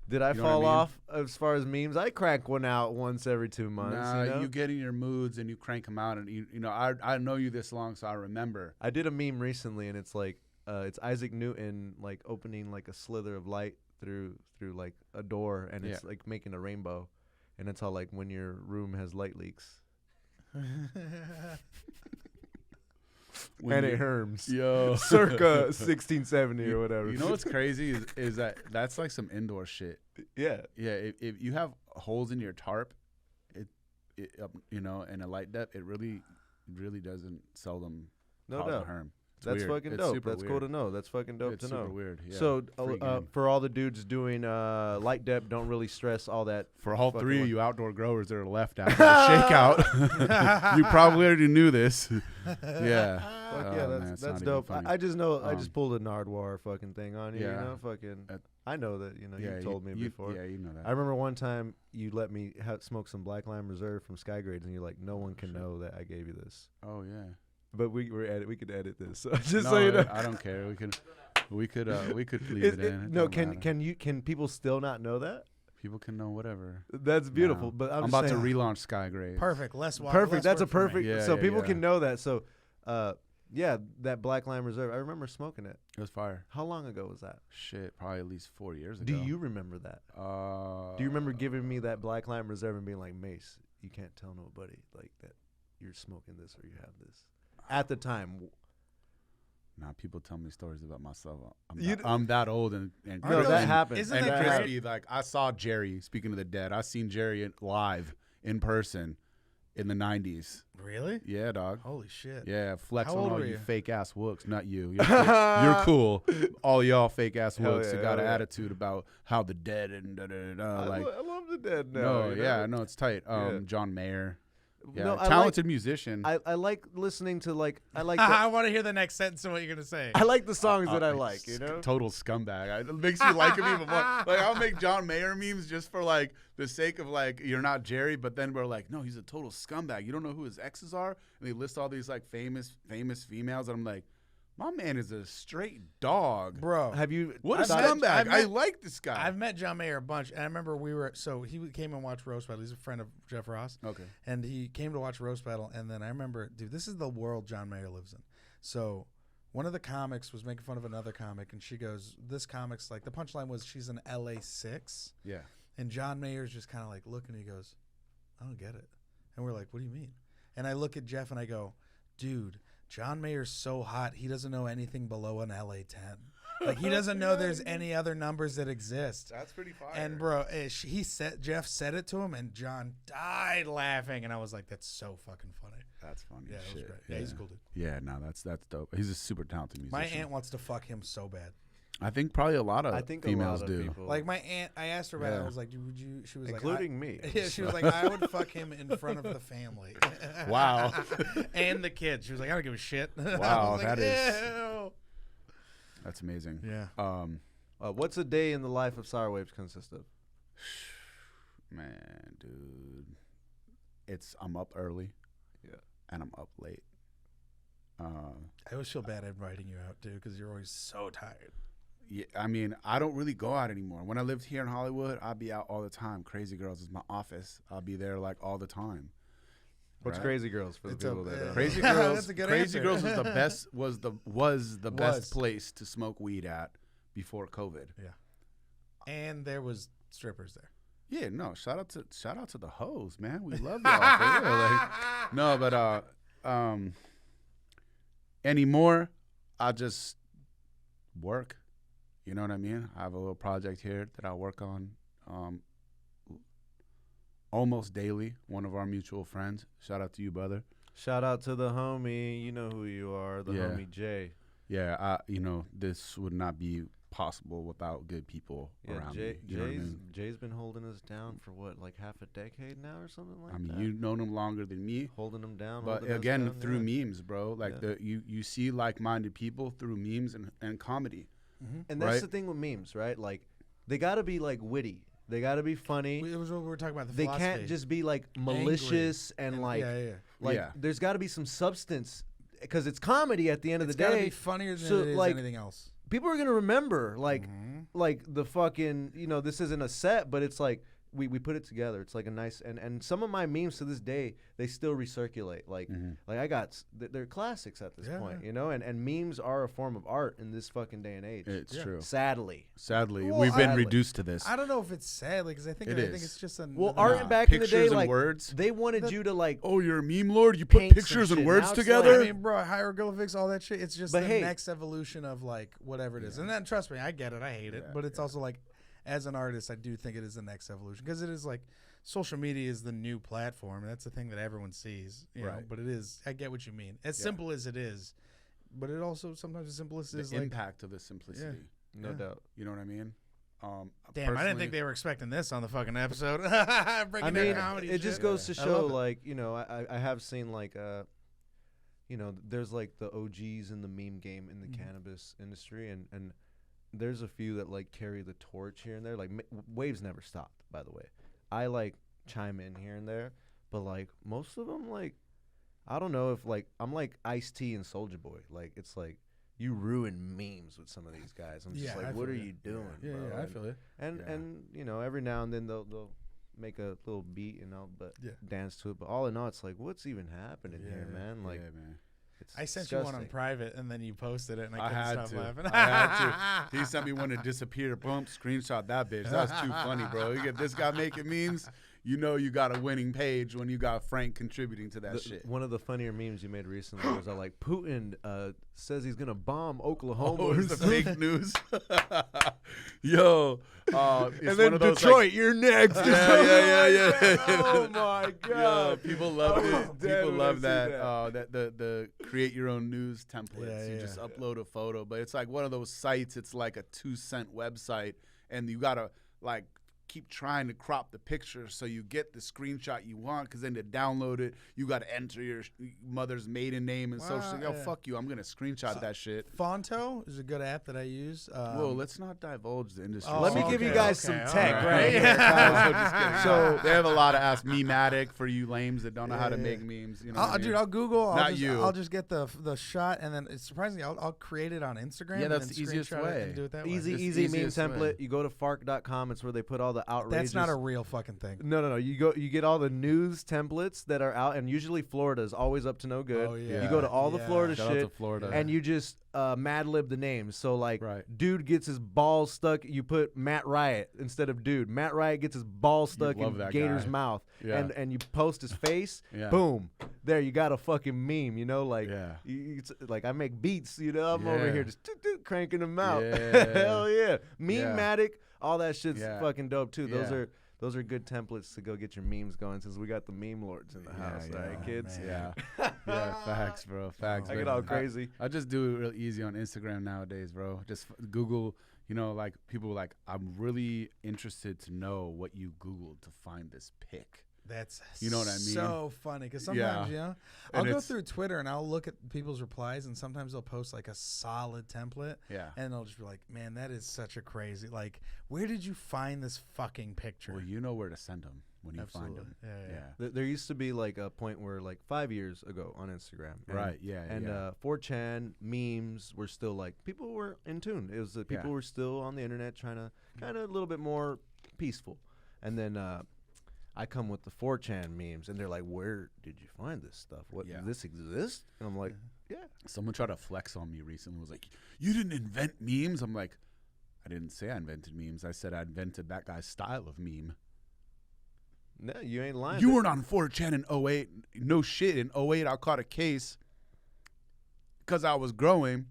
Did I You know what I fall mean? off as far as memes? I crack one out once every 2 months. Nah, you know? you get in your moods and you crank them out, and you know I know you this long, so I remember. I did a meme recently, and it's like it's Isaac Newton like opening like a slither of light through like a door, and it's like making a rainbow, and it's how like when your room has light leaks. And it herms. Yo, Circa 1670 or whatever. You know what's crazy is that that's like some indoor shit. Yeah. Yeah, if you have holes in your tarp, it you know, and a light depth, it really doesn't seldom No cause doubt. a herm. It's That's weird. fucking It's dope. super That's weird. cool to know. That's fucking dope It's to know. super weird. Yeah. So Free game. for all the dudes doing light depth, don't really stress all that. For all fucking three of work. you outdoor growers that are left after the shakeout, you probably already knew this. Yeah. Fuck Oh, yeah, man, that's it's not even dope. funny. I just know I Um, just pulled a Nardwuar fucking thing on you. yeah. You know, fucking. I know that. You know, Yeah, you told me before. Yeah, you know that. I remember one time you let me smoke some Black Lime Reserve from Sky Grades, and you're like, no one can know that I gave you this. Oh yeah. But we could edit this. So just No, so you know. I don't care. We could leave it in. It No, don't matter. can people still not know that? People can know whatever. That's beautiful. No. But I'm just about to saying- relaunch Sky Grades. Perfect. Less Perfect. That's a work for me. perfect. Yeah, so yeah, people yeah. can know that. So, yeah, that Black Lime Reserve. I remember smoking it. It was fire. How long ago was that? Shit, probably at least 4 years ago. Do you remember that? Do you remember giving me that Black Lime Reserve and being like, Mase, you can't tell nobody like that you're smoking this or you have this at the time? Nah, people tell me stories about myself. You I'm that old and No, that happened. Isn't and that great? crispy. Like I saw Jerry. Speaking of the dead, I seen Jerry live in person in the '90s. Really? Yeah, dog. Holy shit. Yeah, flex How on old all were you you? fake ass wooks, not you. You're cool. You're cool. All y'all fake ass Hell wooks yeah, that got an hell yeah. attitude about how the dead and da da da. Like, I love the dead now. no, you know? yeah, no, it's tight. Yeah. John Mayer, yeah, No, talented musician. I like listening to I I want to hear the next sentence of what you're gonna say. I like the songs that I like. You know. Total scumbag. It makes me like him even more. Like I'll make John Mayer memes just for like the sake of like you're not Jerry, but then we're like, no, he's a total scumbag. You don't know who his exes are, and they list all these like famous females, and I'm like, my man is a straight dog. Bro. Have you? What a I've met- scumbag! I've I met- like this guy. I've met John Mayer a bunch, and I remember he came and watched Roast Battle. He's a friend of Jeff Ross. Okay. And he came to watch Roast Battle, and then I remember, dude, this is the world John Mayer lives in. So one of the comics was making fun of another comic, and she goes, this comic's like, the punchline was she's an LA 6. Yeah. And John Mayer's just kind of like looking, he goes, I don't get it. And we're like, what do you mean? And I look at Jeff and I go, dude, John Mayer's so hot, he doesn't know anything below an LA 10. Like, he doesn't know there's any other numbers that exist. That's pretty fire. And bro, Jeff said it to him, and John died laughing, and I was like, "That's so fucking funny." That's funny. Yeah, as it was shit. great. Yeah, he's a cool dude. Yeah, no, that's dope. He's a super talented musician. My aunt wants to fuck him so bad. I think probably a lot of I think females a lot of do. people, Like my aunt, I asked her about it. I Yeah. was like, "Would you?" She was including me. like, "Yeah." She was like, "I would fuck him in front of the family." Wow. And the kids. She was like, "I don't give a shit." I Wow, was like, that is- "Ew." That's amazing. Yeah. What's a day in the life of SourWavez consist of? Man, dude, I'm up early. Yeah. and I'm up late. I always feel bad inviting you out, too, because you're always so tired. Yeah, I mean, I don't really go out anymore. When I lived here in Hollywood, I'd be out all the time. Crazy Girls is my office. I'll be there like all the time. What's Right? Crazy Girls for the It's people that don't know? Crazy Girls. That's a good Crazy answer. Girls was the best. Was the best Was. place to smoke weed at before COVID. And there was strippers there. Yeah, no. Shout out to the hoes, man. We love y'all for real. Like, no, but anymore, I just work. You know what I mean? I have a little project here that I work on almost daily. One of our mutual friends. Shout out to you, brother. Shout out to the homie. You know who you are, the Yeah. homie Jay. Yeah, this would not be possible without good people Yeah, around me. You know what I mean? Jay's been holding us down for what, like half a decade now or something like I mean, that. you've known him longer than me. Holding them down. But holding us again, down, through yeah. memes, bro. Like Yeah. you see like-minded people through memes and comedy. And that's right? the thing with memes, right? Like, they got to be like witty. They got to be funny. It was what we were talking about. The They philosophy. can't just be like malicious and like yeah. like. Yeah. There's got to be some substance because it's comedy at the end of It's the got to day. be funnier than so, it is like, anything else. People are gonna remember like the fucking this isn't a set, but it's like we put it together. It's like a nice and some of my memes to this day they still recirculate. Like I got they're classics at this point, and memes are a form of art in this fucking day and age. It's true. Sadly, Well, we've been sadly. reduced to this. I don't know if it's sadly because I think it's just a art back in the day, Pictures and like words. they wanted you to like. Oh, you're a meme lord. You put paint some pictures shit. and Now words it's together. I mean, bro, hieroglyphics, all that shit. It's just But the hey- next evolution of like whatever it is. And then trust me, I get it. I hate it. But it's also like, as an artist, I do think it is the next evolution because it is like social media is the new platform. And that's the thing that everyone sees. You know, Right. but it is. I get what you mean. As simple as it is, but it also sometimes the simplest is The like. impact of the simplicity. No doubt. You know what I mean? Damn, I didn't personally- think they were expecting this on the fucking episode. Breaking I down mean, comedy it just shit. goes to I show, love it. like, I have seen, like, there's, like, the OGs in the meme game in the cannabis industry, and there's a few that, like, carry the torch here and there. Like, Waves never stopped, by the way. I, like, chime in here and there, but, like, most of them, like, I don't know if, like, I'm like Ice-T and Soulja Boy. Like, it's like, you ruin memes with some of these guys. I'm just Yeah, I like, what feel are you. you doing, Yeah, bro? yeah, I And- feel it. And every now and then they'll make a little beat, but Yeah. dance to it. But all in all, it's like, what's even happening here, man? Like, yeah, man. it's I sent you one on disgusting. private, and then you posted it, and I I couldn't had stop to. laughing. I had to. He sent me one to disappear. Boom, screenshot that bitch. That's too funny, bro. You get this guy making memes. You know you got a winning page when you got Frank contributing to that shit. One of the funnier memes you made recently was like, Putin says he's gonna bomb Oklahoma. Oh, or it's the something. fake news. Yo, it's And then one of those, Detroit, like, you're next. yeah. Oh my Yo, god. people love I was it. dead People when I love seen that. The create your own news templates. Yeah, You just upload a photo, but it's like one of those sites. It's like a 2-cent website, and you gotta like keep trying to crop the picture so you get the screenshot you want. Because then to download it, you gotta enter your mother's maiden name and social. Yo, yeah. fuck you. I'm gonna screenshot that shit. Fonto is a good app that I use. Whoa, let's not divulge the industry. Let me give you guys some tech all right here. I'm just kidding. So- they have a lot of ass mematic for you lames that don't know how to make memes. You know, what I mean? Dude, I'll Google. Not you. I'll just get the shot, and then it's surprisingly, I'll create it on Instagram. Yeah, and that's then the easiest screenshot it way. And do it that way. Easy It's meme easiest template. way. You go to fark.com. It's where they put all the outrageous. That's not a real fucking thing. No. You get all the news templates that are out, and usually Florida is always up to no good. Oh, yeah. You go to all the Yeah. Florida Shout out shit, to Florida. and you just Mad Lib the names. So like, Right. dude gets his balls stuck. You put Matt Riot instead of dude. Matt Riot gets his balls stuck love in that Gator's guy. mouth, Yeah. and you post his face. Yeah. Boom, there you got a fucking meme. You know, like Yeah. it's like I make beats. You know, I'm over Yeah. here just cranking them out. Yeah. Hell yeah, Meme-matic, all that shit's Yeah. fucking dope too. Yeah. Those are good templates to go get your memes going, since we got the meme lords in the house, right, kids? man. Yeah, facts, bro. Facts. I man. get all crazy. I just do it real easy on Instagram nowadays, bro. Just Google, like people were like, I'm really interested to know what you Googled to find this pic. That's You know what I mean? So funny because sometimes And I'll go it's- through Twitter and I'll look at people's replies, and sometimes they'll post like a solid template. Yeah. And I'll just be like, man, that is such a crazy. Like, where did you find this fucking picture? Well, you know where to send them. when you find them. Yeah. There used to be like a point where like 5 years ago on Instagram. Right. Yeah. And 4chan memes were still like people were in tune. It was people were still on the internet trying to kind of a little bit more peaceful. And then I come with the 4chan memes, and they're like, "Where did you find this stuff? What does this exist?" And I'm like, "Yeah." Someone tried to flex on me recently. Was like, "You didn't invent memes." I'm like, I didn't say I invented memes. I said I invented that guy's style of meme. No, you ain't lying. You weren't on 4chan in 08. No shit. In 08, I caught a case because I was growing,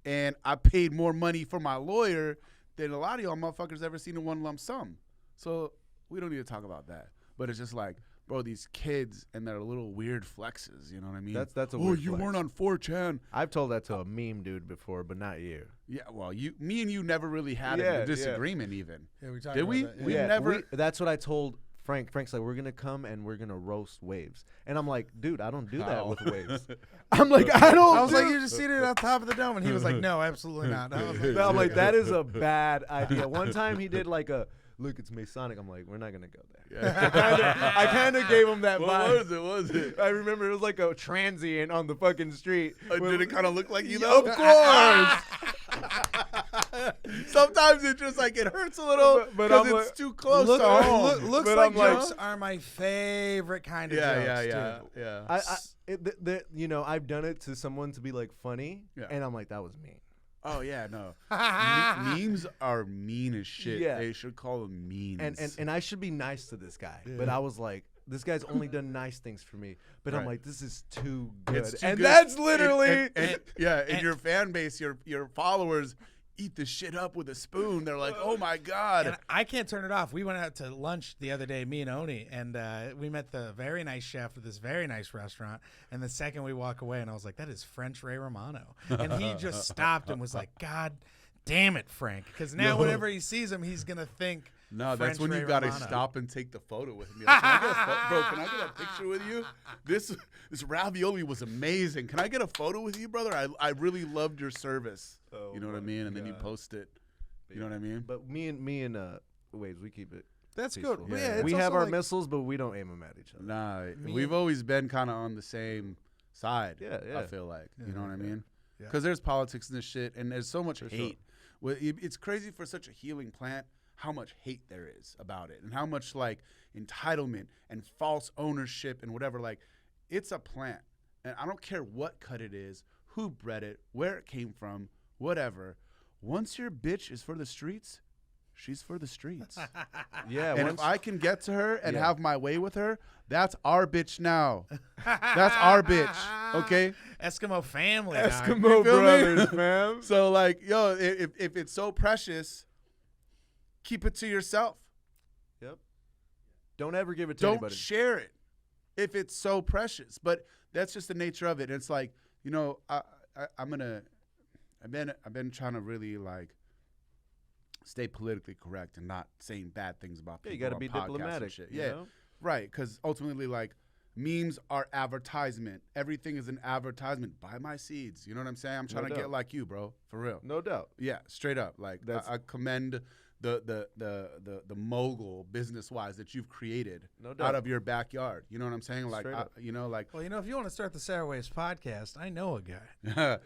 and I paid more money for my lawyer than a lot of y'all motherfuckers ever seen in one lump sum. So we don't need to talk about that. But it's just like, bro, these kids and their little weird flexes. You know what I mean? That's a weird you flex. weren't on 4chan. I've told that to a meme dude before, but not you. Yeah, well, me and you never really had a disagreement even. Yeah, we talked Did about we? that. We Yeah. never. That's what I told Frank. Frank's like, we're going to come and we're going to roast Wavez. And I'm like, dude, I don't do that with Wavez. I'm like, I was like, you're just seated on top of the dome. And he was like, no, absolutely not. I was like, I'm like, that is a bad idea. One time he did like a, look, it's Masonic. I'm like, we're not going to go there. Yeah. I kind of gave him that vibe. What was it? I remember it was like a transient on the fucking street. Did it kind of look like you? Of course. Sometimes it just like it hurts a little because it's too close to home. Looks But like I'm like- jokes are my favorite kind of jokes, too. Yeah. I've done it to someone to be like funny, and I'm like, that was mean. Oh yeah, no. Memes are mean as shit. Yeah. They should call them memes. And I should be nice to this guy, but I was like, this guy's only done nice things for me. But I'm Right. like, this is too good. It's too and good. that's literally and your fan base, your followers eat the shit up with a spoon. They're like, oh my god. And I can't turn it off. We went out to lunch the other day, me and Oni, and we met the very nice chef of this very nice restaurant. And the second we walk away, and I was like, that is French Ray Romano. And he just stopped and was like, God damn it, Frank. Because now whenever he sees him, he's going to think No, French that's when Ray you gotta Romano. stop and take the photo with me. Like, bro, can I get a picture with you? This ravioli was amazing. Can I get a photo with you, brother? I really loved your service. Oh You know what I my mean? And then you God. post it. You know what I mean? But me and Wavez, we keep it. That's peaceful. good. But Yeah. yeah, it's we also have our like, missiles, but we don't aim them at each other. Nah, Me we've and- always been kind of on the same side. Yeah, I yeah. feel like. Yeah. You know what I mean? Yeah. Because there's politics in this shit, and there's so much For sure. hate. Well, it's crazy for such a healing plant how much hate there is about it, and how much like entitlement and false ownership and whatever. Like, it's a plant, and I don't care what cut it is, who bred it, where it came from, whatever. Once your bitch is for the streets, she's for the streets. Yeah, And once, if I can get to her and Yeah. have my way with her, that's our bitch now. That's our bitch, okay? Eskimo family. dog. Eskimo You feel me? brothers, fam. So, like, yo, if it's so precious, keep it to yourself. Yep. Don't ever give it to Don't anybody. share it if it's so precious. But that's just the nature of it. It's like, you know, I've been trying to really like stay politically correct and not saying bad things about people. Yeah, you got to on be podcasts and diplomatic. shit. you Yeah, know? right. Because ultimately, like, memes are advertisement. Everything is an advertisement. Buy my seeds. You know what I'm saying? I'm trying to doubt. get like you, bro. For real. No doubt. Yeah, straight up. Like, That's- I commend the mogul business wise that you've created No doubt. out of your backyard. You know what I'm saying? Like, Straight up. you know, like. Well, you know, if you want to start the SourWavez podcast, I know a guy.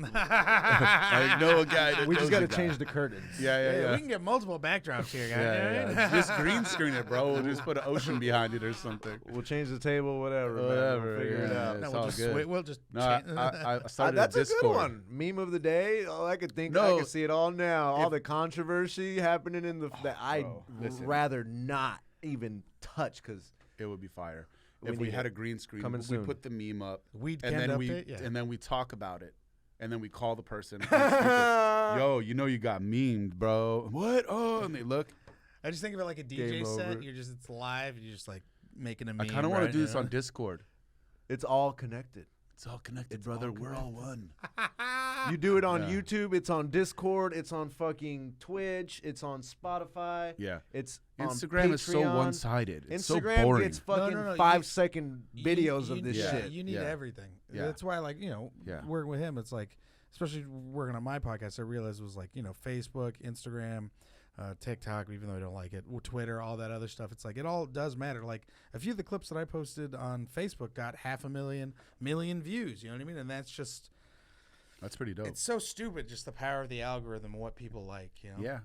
I know a guy that We just got to knows a change guy. the curtains. Yeah. We can get multiple backdrops here, guys. Yeah. Just green screen it, bro. We'll just put an ocean behind it or something. We'll change the table, whatever. Man. Whatever, We'll figure it yeah. out. It's No, all we'll just good. we'll just No, I started That's a a Discord. good one. Meme of the day. Oh, I could think. I No. can see it all now. All the controversy happening in the that I'd bro, listen. rather not even touch because It would be fire We if we need had it. a green screen. Coming we soon. put the meme up, Weed and canned then we update, yeah. and then we talk about it, and then we call the person. on speaker. Yo, you know you got memed, bro. What? Oh, and they look. I just think of it like a DJ Game set. over. It's live. You're just like making a meme. I kind of want to right? do this You on know? Discord. it's all connected. It's all connected, It's brother. all We're all one. You do it on Yeah. YouTube. It's on Discord. It's on fucking Twitch. It's on Spotify. Yeah. It's Instagram on is so Patreon. one-sided. It's so Instagram boring. gets fucking No, 5-second You- videos you of this need- shit. You need Yeah. everything. Yeah. That's why, like, you know, Yeah. working with him, it's like, especially working on my podcast, I realized it was like, you know, Facebook, Instagram, TikTok, even though I don't like it, Twitter, all that other stuff. It's like it all does matter. Like a few of the clips that I posted on Facebook got 500,000 million views. You know what I mean? And that's pretty dope. It's so stupid, just the power of the algorithm and what people like. You know? Yeah,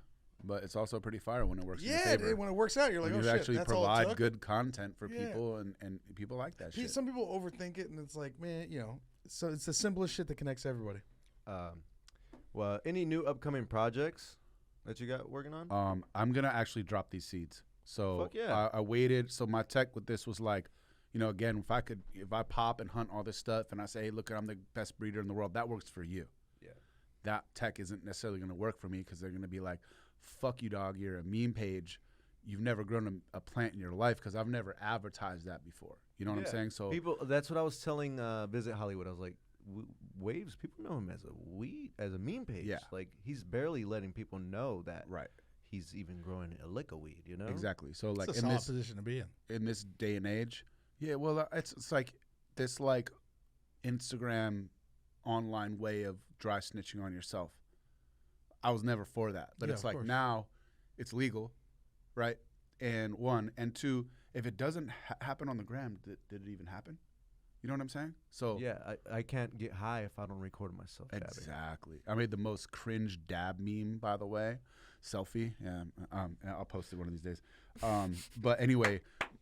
but it's also pretty fire when it works. In your favor. When it works out, you're like, when oh you shit, actually that's all it provide took. good content for people, and people like that shit. Some people overthink it, and it's like, man, so it's the simplest shit that connects everybody. Well, any new upcoming projects that you got working on? I'm gonna actually drop these seeds. So Fuck yeah. I waited. So my tech with this was like, again, if I pop and hunt all this stuff, and I say, hey, look, I'm the best breeder in the world, that works for you. Yeah. That tech isn't necessarily gonna work for me because they're gonna be like, fuck you, dog. You're a meme page. You've never grown a plant in your life because I've never advertised that before. You know what I'm saying? So people, that's what I was telling Visit Hollywood. I was like, Wavez, people know him as a meme page. Yeah. Like he's barely letting people know that right. he's even growing a lick of weed, Exactly. So like it's a solid position to be in this day and age. Yeah, well, it's like this like Instagram online way of dry snitching on yourself. I was never for that, but it's like now it's legal, right? And one and two, if it doesn't happen on the gram, did it even happen? You know what I'm saying? So yeah, I can't get high if I don't record myself. Exactly. I made the most cringe dab meme, by the way, selfie. Yeah, I'll post it one of these days. But anyway,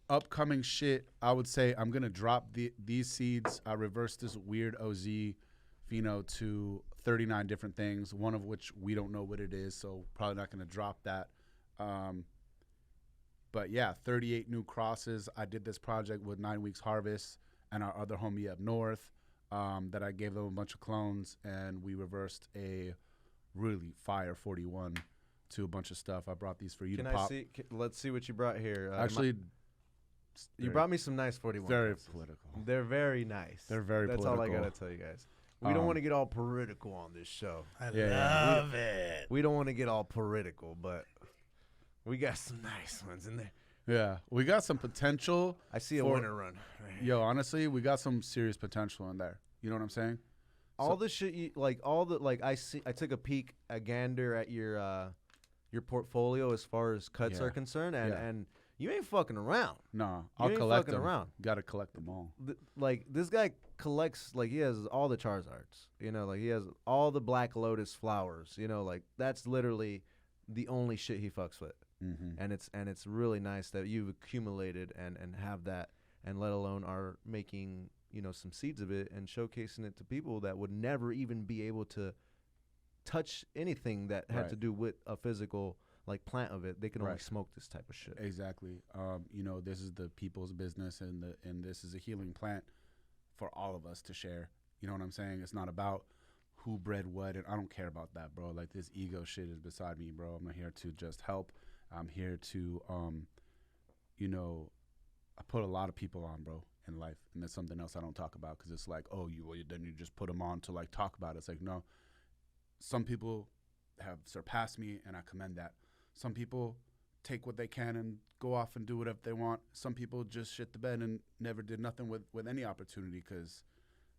upcoming shit. I would say I'm gonna drop these seeds. I reversed this weird OZ pheno to 39 different things. One of which we don't know what it is, so probably not gonna drop that. But yeah, 38 new crosses. I did this project with 9 Weeks Harvest and our other homie up north, that I gave them a bunch of clones, and we reversed a really fire 41 to a bunch of stuff. I brought these for you to pop. Let's see what you brought here. Actually, you brought me some nice 41. Very crosses. political. They're very nice. They're very That's political. all I gotta tell you guys. We don't want to get all political on this show. I love it. We don't want to get all political, but we got some nice ones in there. Yeah, we got some potential. I see a winner run. Yo, honestly, we got some serious potential in there. You know what I'm saying? All the shit I took a gander at your portfolio as far as cuts are concerned, and you ain't fucking around. No, I'll collect them. Got to collect them all. This guy collects, he has all the Charizards. He has all the Black Lotus flowers. That's literally the only shit he fucks with. Mm-hmm. And it's really nice that you've accumulated and have that, and let alone are making some seeds of it and showcasing it to people that would never even be able to touch anything that had to do with a physical plant of it. They can only smoke this type of shit. Exactly. This is the people's business, and this is a healing plant for all of us to share. You know what I'm saying? It's not about who bred what, and I don't care about that, bro. Like, this ego shit is beside me, bro. I'm not here to just help. I'm here to, I put a lot of people on, bro, in life, and that's something else I don't talk about, because it's like, then you just put them on to talk about it. It's like, no, some people have surpassed me, and I commend that. Some people take what they can and go off and do whatever they want. Some people just shit the bed and never did nothing with any opportunity because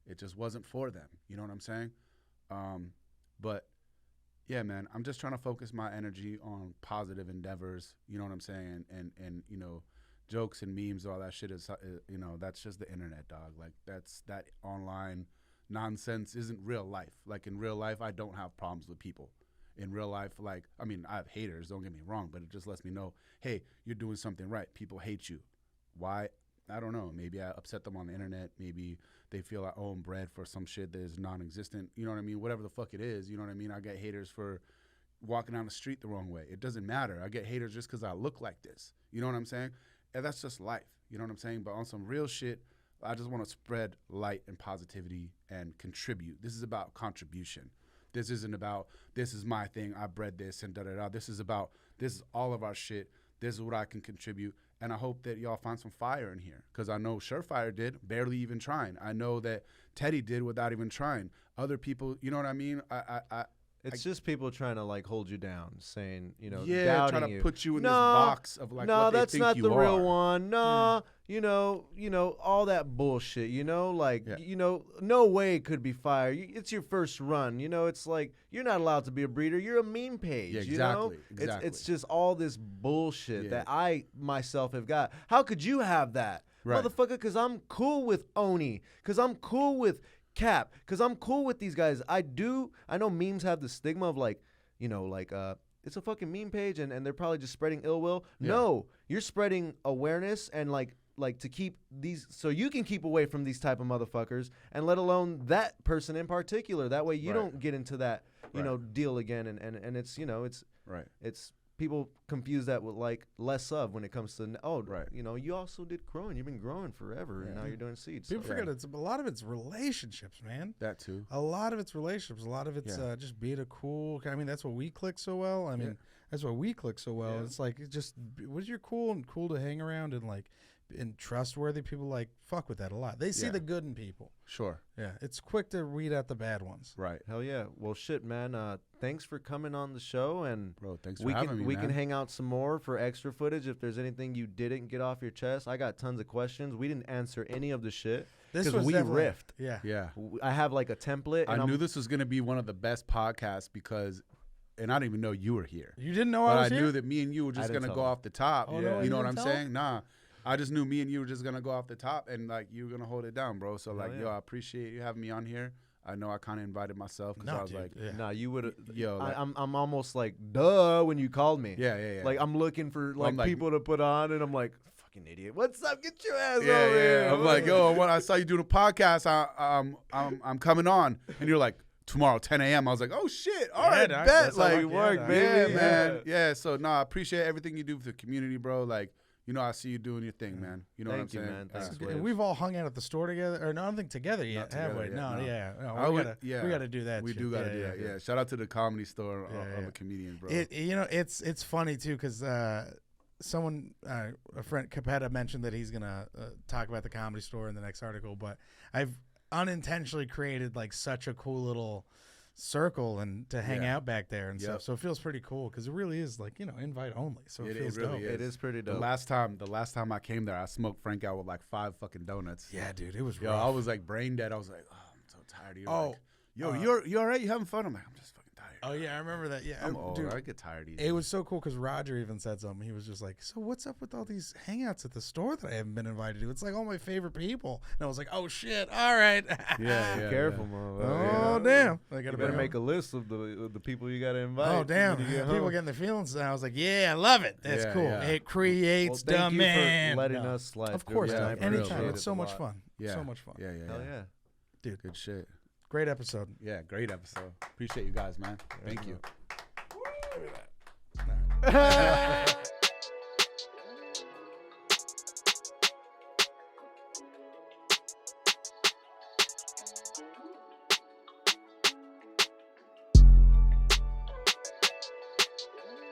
it just wasn't for them. You know what I'm saying? But yeah, man, I'm just trying to focus my energy on positive endeavors. You know what I'm saying? And jokes and memes, all that shit is, that's just the internet, dog. That online nonsense isn't real life. In real life, I don't have problems with people. In real life, I have haters, don't get me wrong, but it just lets me know, hey, you're doing something right. People hate you. Why? I don't know. Maybe I upset them on the internet. Maybe they feel I owe them bread for some shit that is non-existent. You know what I mean? Whatever the fuck it is, you know what I mean? I get haters for walking down the street the wrong way. It doesn't matter. I get haters just because I look like this. You know what I'm saying? And that's just life. You know what I'm saying? But on some real shit, I just want to spread light and positivity and contribute. This is about contribution. This isn't about, this is my thing, I bred this and da-da-da. This is about, this is all of our shit. This is what I can contribute. And I hope that y'all find some fire in here, because I know Surefire did, barely even trying. I know that Teddy did without even trying. Other people, you know what I mean? It's just people trying to like hold you down, saying, trying doubting to you. put you in this box of like what they that's think not you the are. real one. No, all that bullshit. No way it could be fire. It's your first run. It's like you're not allowed to be a breeder. You're a meme page. Yeah, exactly. Exactly. It's just all this bullshit that I myself have got. How could you have that, motherfucker? Because I'm cool with Oni. Because I'm cool with Cap, because I'm cool with these guys. I know memes have the stigma of it's a fucking meme page and they're probably just spreading ill will. Yeah. No, you're spreading awareness and like to keep these, so you can keep away from these type of motherfuckers, and let alone that person in particular. That way you don't get into that deal again. And it's it's people confuse that with like less of when it comes to you also did growing. You've been growing forever, and now you're doing seeds. People forget a lot of it's relationships, man. That too. A lot of it's relationships. A lot of it's just being a cool. I mean, that's what we click so well. I mean, that's why we click so well. It's like was you're cool and cool to hang around and trustworthy people. Like fuck with that a lot. They see the good in people. Sure. Yeah, it's quick to weed out the bad ones. Right. Hell yeah. Well, shit, man. Thanks for coming on the show, and bro, thanks for having me. We can hang out some more for extra footage if there's anything you didn't get off your chest. I got tons of questions. We didn't answer any of the shit because we riffed. Yeah. Yeah. I have like a template. I knew this was gonna be one of the best podcasts and I didn't even know you were here. You didn't know I was here? I knew that me and you were just gonna go off the top. Oh, no, you know what I'm saying? Nah. I just knew me and you were just gonna go off the top, and like you were gonna hold it down, bro. So yo, I appreciate you having me on here. I know I kind of invited myself because I was like, nah, you would. Yo, like, I'm almost like duh when you called me. Yeah. Like I'm looking for like people to put on, and I'm like, fucking idiot. What's up? Get your ass over here. I'm like, yo, when I saw you doing a podcast, I'm coming on, and you're like, tomorrow 10 a.m. I was like, oh shit, all right, bet. That's like work, baby. Yeah, man. Yeah. So I appreciate everything you do for the community, bro. Like. I see you doing your thing, man. You know what I'm saying? Man. Thanks, we've all hung out at the store together, or nothing together yet, have we? No. We got to do that. We do got to do that. Yeah. Shout out to the Comedy Store of a comedian, bro. It's funny too because someone, a friend Capetta mentioned that he's gonna talk about the Comedy Store in the next article, but I've unintentionally created like such a cool little circle and to hang out back there and stuff, so it feels pretty cool because it really is like invite only, so it feels really dope. It is pretty dope. The last time I came there, I smoked Frank out with like 5 fucking donuts. Yeah, dude, it was rough. I was like brain dead. I was like, oh, I'm so tired of you. Oh, like, you all right? You having fun? I'm like, I'm just fucking tired. Oh yeah, I remember that. Yeah, I'm old. Dude, I get tired easy. It was so cool because Roger even said something. He was just like, so what's up with all these hangouts at the store that I haven't been invited to? It's like all my favorite people. And I was like, oh shit, all right. Yeah. Careful, man. Oh damn. You gotta make a list of the people you gotta invite. Oh damn. People getting the feelings. And I was like, yeah, I love it. That's cool. Yeah. It creates thank demand. You for letting us slide. Of course, anytime. It's so much fun. Yeah. So much fun. Yeah. Hell yeah. Dude. Good shit. Great episode. Yeah, great episode. Appreciate you guys, man. Thank you. Look at that.